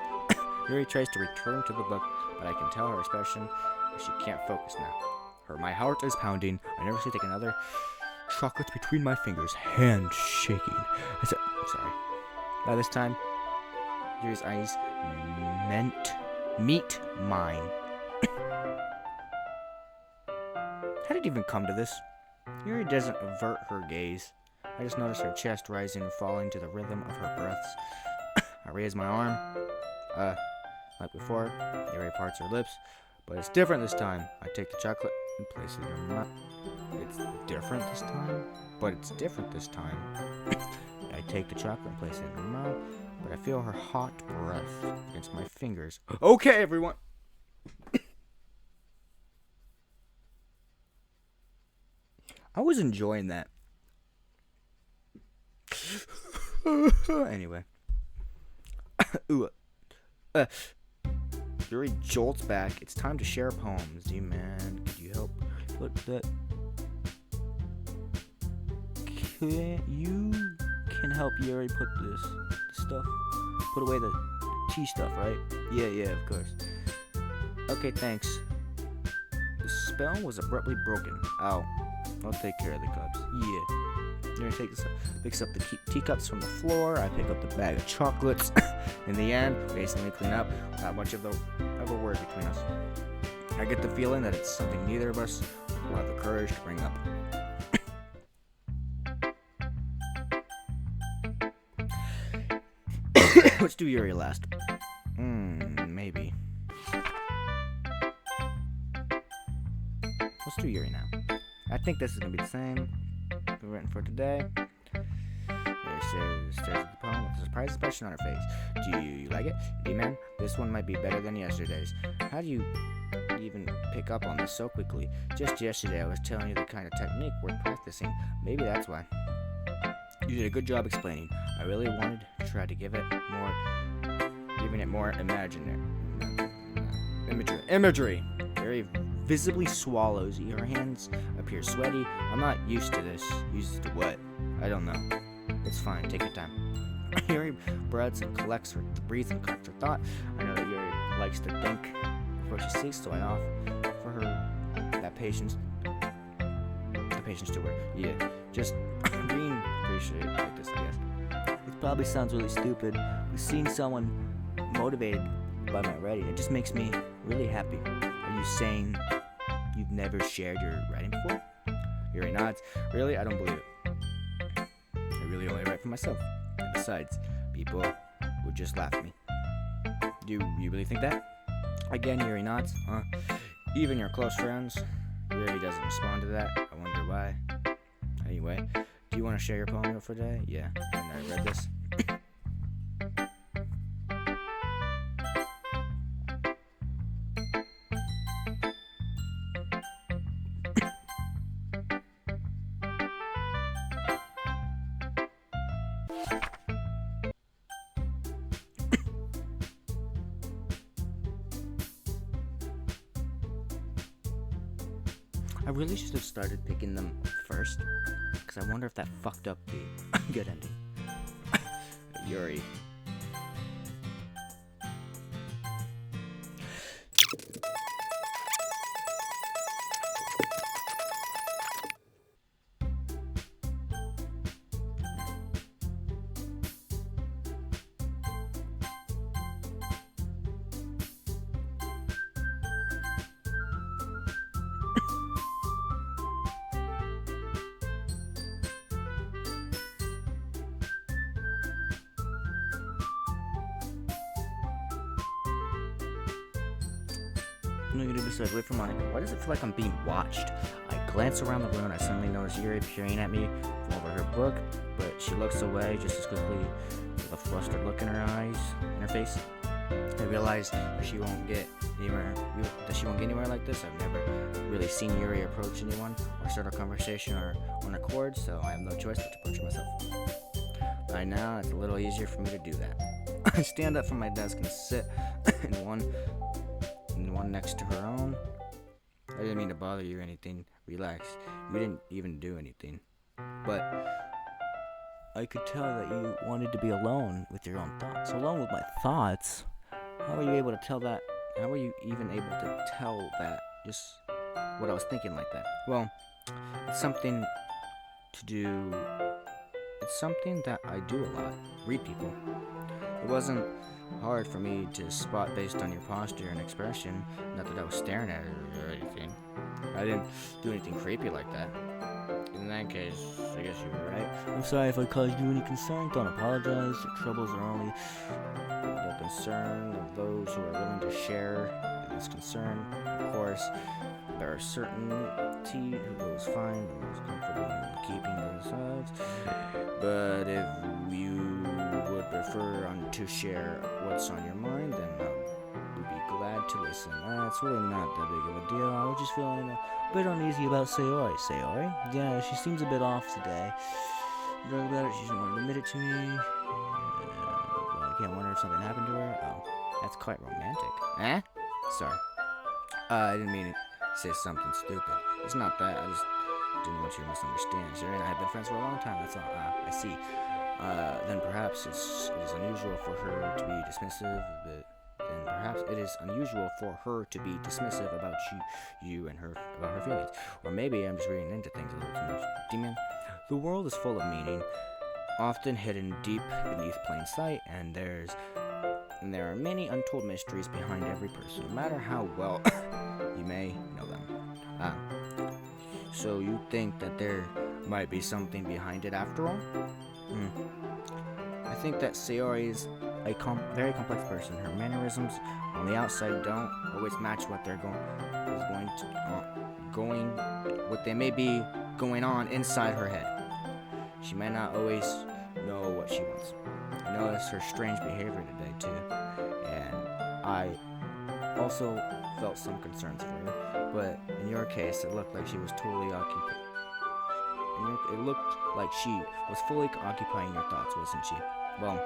Yuri tries to return to the book, but I can tell her expression that she can't focus now. My heart is pounding. I nervously take another chocolate between my fingers, hand shaking. Sorry. By this time, Yuri's eyes meet mine. How did it even come to this? Yuri doesn't avert her gaze. I just notice her chest rising and falling to the rhythm of her breaths. I raise my arm. Like before, Yuri parts her lips, but it's different this time. I take the chocolate and place it in her mouth. It's different this time, but it's different this time. I take the chocolate and place it in her mouth, but I feel her hot breath against my fingers. Okay, everyone. I was enjoying that. Anyway. Yuri jolts back. It's time to share poems. Z-Man, could you help put that? You can help Yuri put this stuff. Put away the tea stuff, right? Yeah, of course. Okay, thanks. The spell was abruptly broken. Ow. I'll take care of the cups. Yeah. Yuri picks up the teacups from the floor. I pick up the bag of chocolates. In the end, we instantly clean up without much of a word between us. I get the feeling that it's something neither of us will have the courage to bring up. Let's do Yuri last. Maybe. Let's do Yuri now. I think this is gonna be the same. We're written for today. Yuri stares at the poem with a surprised expression on her face. Do you like it? D-Man, this one might be better than yesterday's. How do you even pick up on this so quickly? Just yesterday I was telling you the kind of technique worth practicing. Maybe that's why. You did a good job explaining. I really wanted to try to giving it more imagery. Yuri visibly swallows. Her hands appear sweaty. I'm not used to this. Used to what? I don't know. It's fine. Take your time. Yuri breathes and collects her thought. I know that Yuri likes to think before she speaks, so I offer her that patience. The patience to her. Yeah. Just being appreciated like this, I guess. It probably sounds really stupid. But seeing someone motivated by my writing. It just makes me really happy. Are you saying you've never shared your writing before? Yuri nods. Really? I don't believe it. I really only write for myself. And besides, people would just laugh at me. Do you really think that? Again, Yuri nods. Even your close friends? Yuri doesn't respond to that. I wonder why. Anyway, do you want to share your poem for today? Yeah, and I read this. I really should have started picking them first, because I wonder if that fucked up the good ending. Yuri. Negative aside, wait for Monica. Why does it feel like I'm being watched? I glance around the room and I suddenly notice Yuri peering at me from over her book, but she looks away just as quickly with a flustered look in her eyes, in her face. I realize that she won't get anywhere. Like this. I've never really seen Yuri approach anyone or start a conversation or on a chord, so I have no choice but to approach myself. By now, it's a little easier for me to do that. I stand up from my desk and sit in one next to her own. I didn't mean to bother you or anything. Relax. You didn't even do anything. But I could tell that you wanted to be alone with your own thoughts. Alone with my thoughts? How were you able to tell that? How were you even able to tell that? Just what I was thinking like that? Well, it's something to do. It's something that I do a lot. Read people. It wasn't hard for me to spot based on your posture and expression. Not that I was staring at her or anything. I didn't do anything creepy like that. In that case, I guess you were right. I'm sorry if I caused you any concern. Don't apologize. Your troubles are only the concern of those who are willing to share this concern. Of course, there are certainty who goes fine and goes comfortable in keeping themselves. But if you would prefer to share what's on your mind, then we'd be glad to listen. It's really not that big of a deal. I was just feeling a bit uneasy about Sayori. Sayori? Yeah, she seems a bit off today. Talk about it, she doesn't want to admit it to me. Well, I can't wonder if something happened to her. Oh, that's quite romantic. Eh? Sorry. I didn't mean to say something stupid. It's not that. I just didn't want you to misunderstand. Sayori and I have been friends for a long time. That's all. I see. Then perhaps it is unusual for her to be dismissive, about you and her, about her feelings. Or maybe I'm just reading into things a little too much. Demon, the world is full of meaning, often hidden deep beneath plain sight, and there are many untold mysteries behind every person, no matter how well you may know them. So you think that there might be something behind it after all? I think that Sayori is a very complex person. Her mannerisms on the outside don't always match what they may be going on inside her head. She may not always know what she wants. I noticed her strange behavior today too, and I also felt some concerns for her. But in your case, it looked like she was totally occupied. It looked like she was fully occupying your thoughts, wasn't she? Well,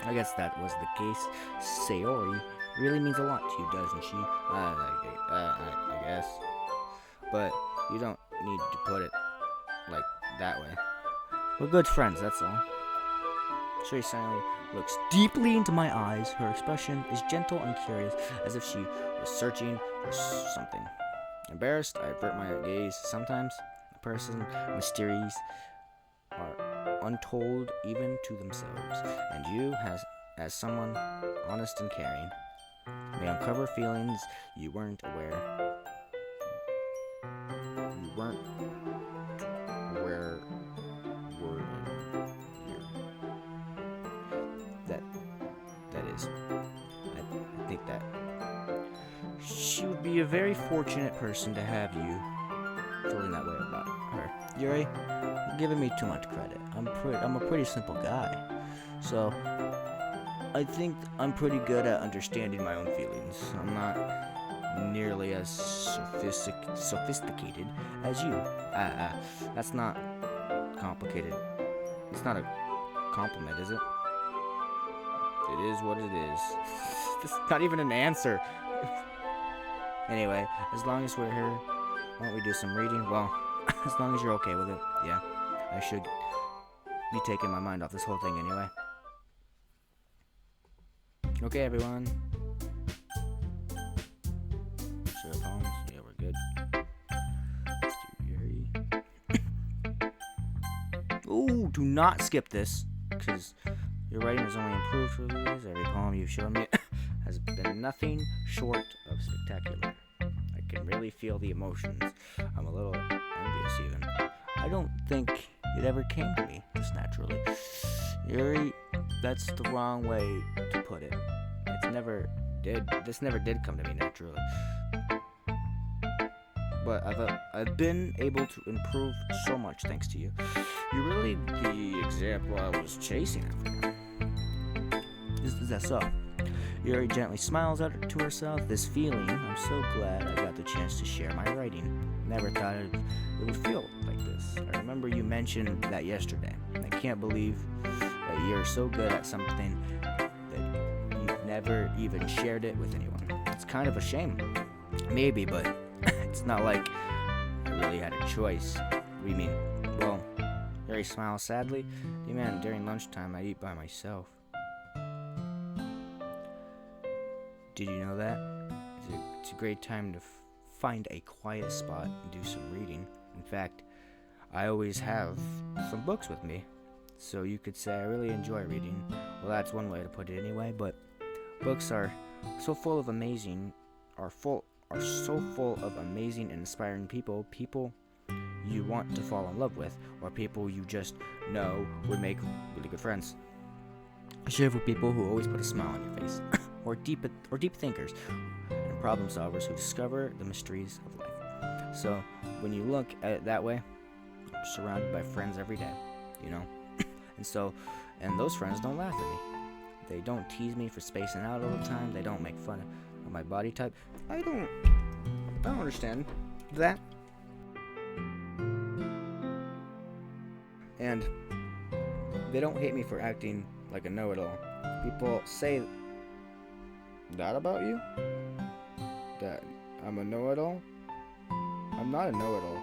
I guess that was the case. Sayori really means a lot to you, doesn't she? I guess. But you don't need to put it like that way. We're good friends, that's all. She silently looks deeply into my eyes. Her expression is gentle and curious, as if she was searching for something. Embarrassed, I avert my gaze. Sometimes a person mysteries are untold even to themselves, and you as someone honest and caring, may uncover feelings you weren't aware. You weren't aware were in your. That is. I think that she would be a very fortunate person to have you feeling that way about her. Yuri, you're giving me too much credit. I'm a pretty simple guy, so I think I'm pretty good at understanding my own feelings. I'm not nearly as sophisticated as you. That's not complicated. It's not a compliment, is it? It is what it is. It's not even an answer. Anyway, as long as we're here, why don't we do some reading? Well, as long as you're okay with it, yeah. I should be taking my mind off this whole thing anyway. Okay, everyone. Share poems. Yeah, we're good. Let's do Yuri. Ooh, do not skip this, because your writing has only improved for these. Every poem you've shown me has been nothing short of spectacular. I can really feel the emotions. I'm a little envious even. I don't think it ever came to me just naturally. Yuri, that's the wrong way to put it. This never did come to me naturally. But I've been able to improve so much thanks to you. You're really the example I was chasing after. Is that so? Yuri gently smiles out to herself. This feeling, I'm so glad I got the chance to share my writing. Never thought it would feel like this. I remember you mentioned that yesterday. I can't believe that you're so good at something that you've never even shared it with anyone. It's kind of a shame. Maybe, but it's not like I really had a choice. What do you mean? Well, Yuri smiles sadly. Yeah, man, during lunchtime I eat by myself. Did you know that? It's a great time to find a quiet spot and do some reading. In fact, I always have some books with me, so you could say I really enjoy reading. Well, that's one way to put it anyway, but books are so full of amazing and inspiring people you want to fall in love with, or people you just know would make really good friends. Share with people who always put a smile on your face. or deep thinkers and problem solvers who discover the mysteries of life. So when you look at it that way, I'm surrounded by friends every day, you know. and those friends don't laugh at me. They don't tease me for spacing out all the time. They don't make fun of my body type. I don't understand that. And they don't hate me for acting like a know-it-all. People say that about you? That I'm a know-it-all? I'm not a know-it-all,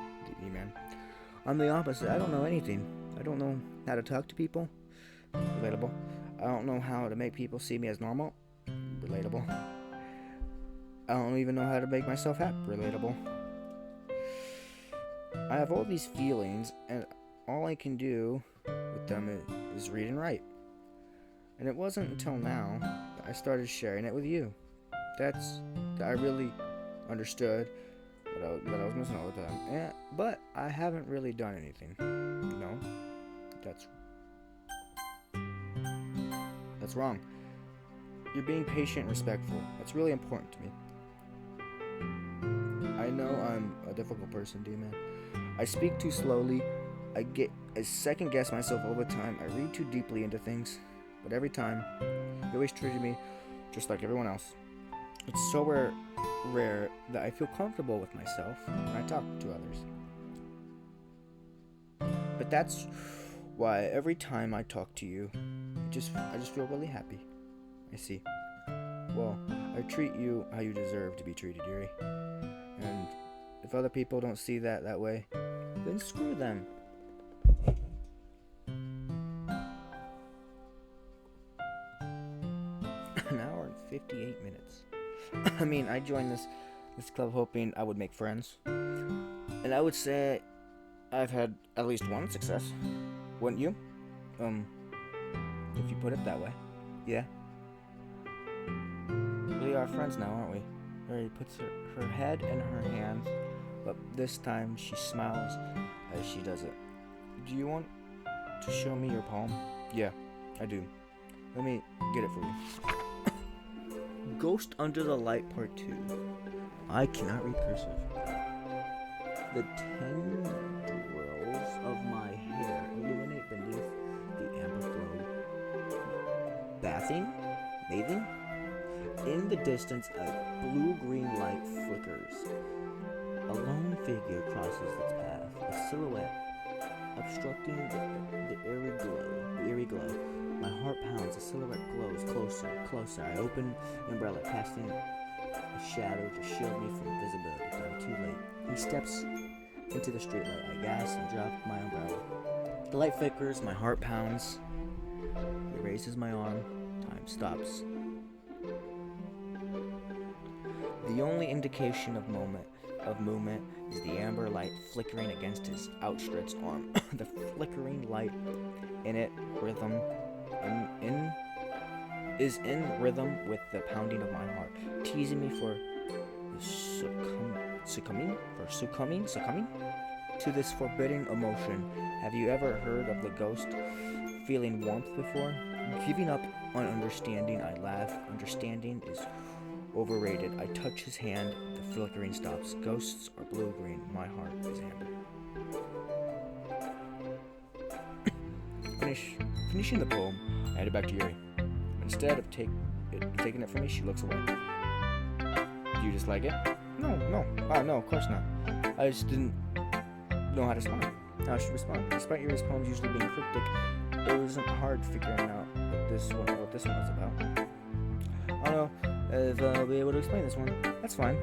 man. I'm the opposite. I don't know anything. I don't know how to talk to people. Relatable. I don't know how to make people see me as normal. Relatable. I don't even know how to make myself happy. Relatable. I have all these feelings, and all I can do with them is read and write. And it wasn't until now that I started sharing it with you. That I really understood that I was missing all the time. But I haven't really done anything. No, that's wrong. You're being patient and respectful. That's really important to me. I know I'm a difficult person, D-Man. I speak too slowly. I second guess myself all the time. I read too deeply into things. But every time, you always treated me just like everyone else. It's so rare that I feel comfortable with myself when I talk to others. But that's why every time I talk to you, I just feel really happy. I see. Well, I treat you how you deserve to be treated, Yuri. And if other people don't see that way, then screw them. An hour and 58 minutes. I mean, I joined this club hoping I would make friends. And I would say I've had at least one success. Wouldn't you? If you put it that way. Yeah. friends now, aren't we? Mary puts her head in her hands, but this time she smiles as she does it. Do you want to show me your poem? Yeah, I do. Let me get it for you. Ghost Under the Light Part 2. I cannot read cursive. The tendrils of my hair illuminate beneath the amber glow. Bathing? In the distance, a blue-green light flickers. A lone figure crosses its path, a silhouette obstructing the eerie glow. My heart pounds, the silhouette glows closer. I open the umbrella, casting a shadow to shield me from visibility, but I'm too late. He steps into the streetlight. I gasp and drop my umbrella. The light flickers, my heart pounds. He raises my arm. Time stops. The only indication of movement is the amber light flickering against his outstretched arm. The flickering light is in rhythm with the pounding of my heart, teasing me for succumbing to this forbidden emotion. Have you ever heard of the ghost feeling warmth before? Giving up on understanding, I laugh. Understanding is overrated. I touch his hand. The flickering stops. Ghosts are blue-green. My heart is amber. Finishing the poem, I hand it back to Yuri. Instead of taking it from me, she looks away. Do you dislike it? No, of course not. I just didn't know how to respond. How I should respond. Despite Yuri's poems usually being cryptic, it wasn't hard figuring out what this one was about. I don't know if I'll be able to explain this one. That's fine.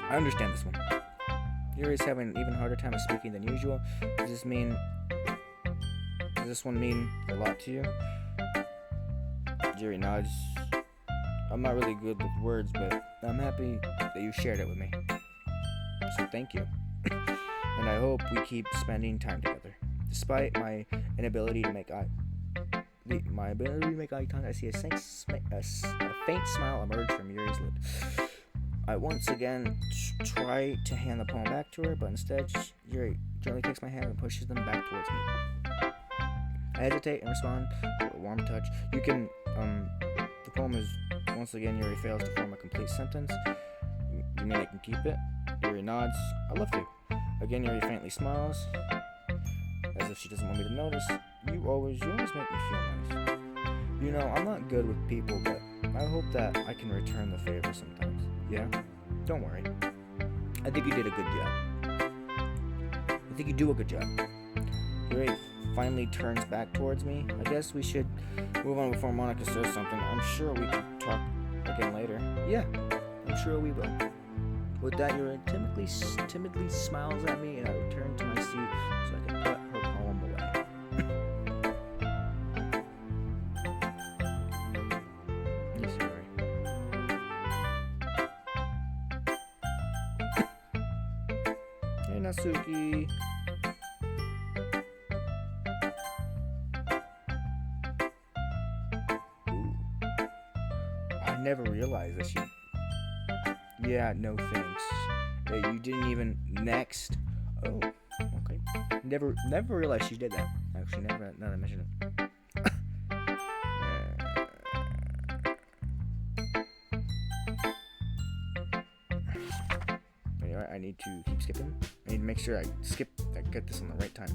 I understand this one. Yuri's having an even harder time of speaking than usual. Does this one mean a lot to you? Yuri nods. I'm not really good with words, but I'm happy that you shared it with me. So thank you. And I hope we keep spending time together. Despite my inability to make eye contact, I see a faint smile emerge from Yuri's lips. I once again try to hand the poem back to her, but instead Yuri gently takes my hand and pushes them back towards me. I hesitate and respond to a warm touch. You can, the poem is, once again, Yuri fails to form a complete sentence. You mean I can keep it? Yuri nods. I love to. Again, Yuri faintly smiles, as if she doesn't want me to notice. You always make me feel nice. You know, I'm not good with people, but I hope that I can return the favor sometimes. Yeah? Don't worry. I think you did a good job. I think you do a good job. Yuri finally turns back towards me. I guess we should move on before Monica says something. I'm sure we can talk again later. Yeah, I'm sure we will. With that, Yuri timidly smiles at me, and I return to my seat so I can put her poem away. Yes, Yuri. Hey, Natsuki. I never realized that she... Yeah, no thanks. You didn't even... Next. Oh, okay. Never realized she did that. Actually, now that I mention it. Anyway, I need to keep skipping. I need to make sure I get this on the right time.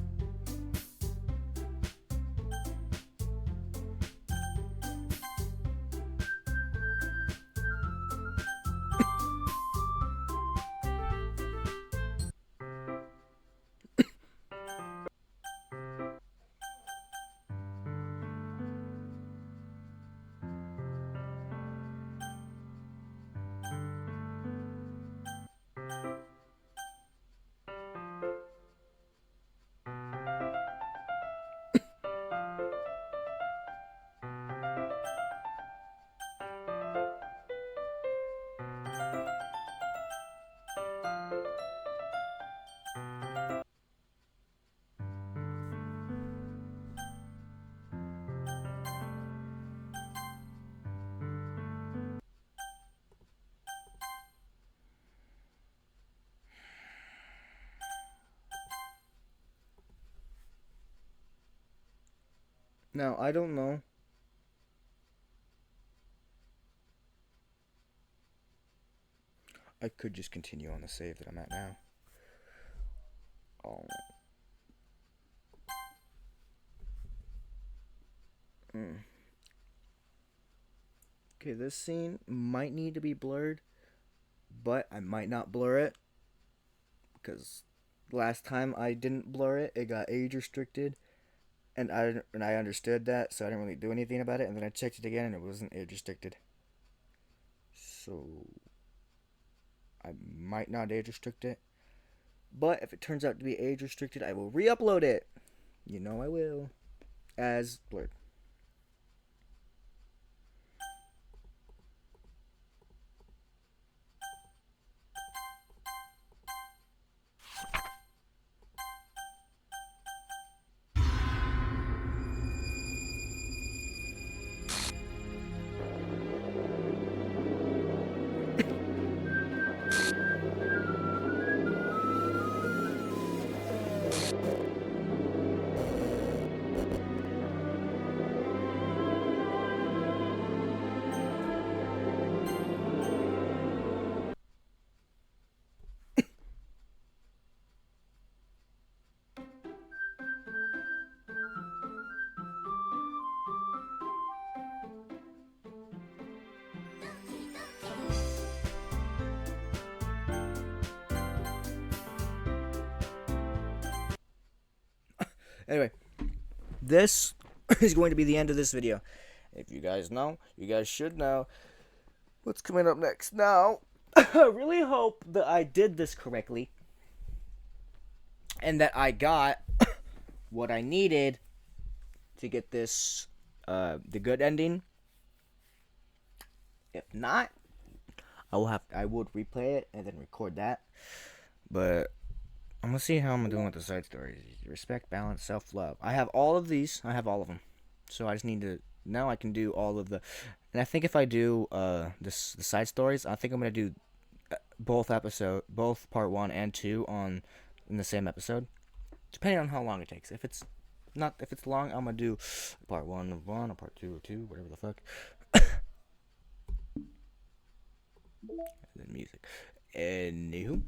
Now, I don't know. I could just continue on the save that I'm at now. Oh. Okay, this scene might need to be blurred, but I might not blur it because last time I didn't blur it, it got age restricted, and I understood that, so I didn't really do anything about it. And then I checked it again, and it wasn't age restricted. So I might not age restrict it, but if it turns out to be age restricted, I will re-upload it. You know I will, as blurred. Anyway, this is going to be the end of this video. If you guys know, you guys should know what's coming up next. Now, I really hope that I did this correctly and that I got what I needed to get this the good ending. If not, I would replay it and then record that. But I'm gonna see how I'm doing with the side stories. Respect, balance, self-love. I have all of these. I have all of them. So I just need to now I can do all of the. And I think if I do the side stories, I think I'm gonna do both part 1 and 2 in the same episode, depending on how long it takes. If it's long, I'm gonna do part 1 of 1 or part 2 of 2, whatever the fuck. And then music. Anywho,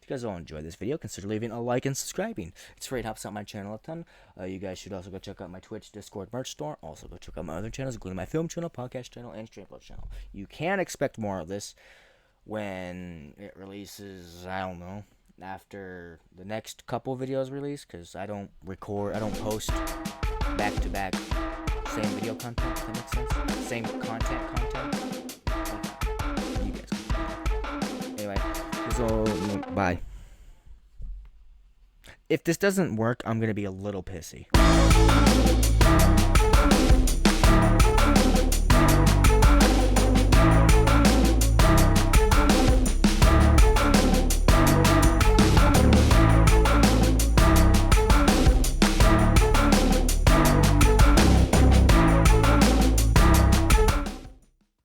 if you guys all enjoyed this video, consider leaving a like and subscribing. It's great, helps out my channel a ton. You guys should also go check out my Twitch, Discord, merch store. Also go check out my other channels, including my film channel, podcast channel, and Streamplay channel. You can expect more of this when it releases, I don't know, after the next couple videos release, because I don't post back-to-back same video content, if that makes sense. Same content. You guys can. Anyway. So, bye. If this doesn't work, I'm gonna be a little pissy.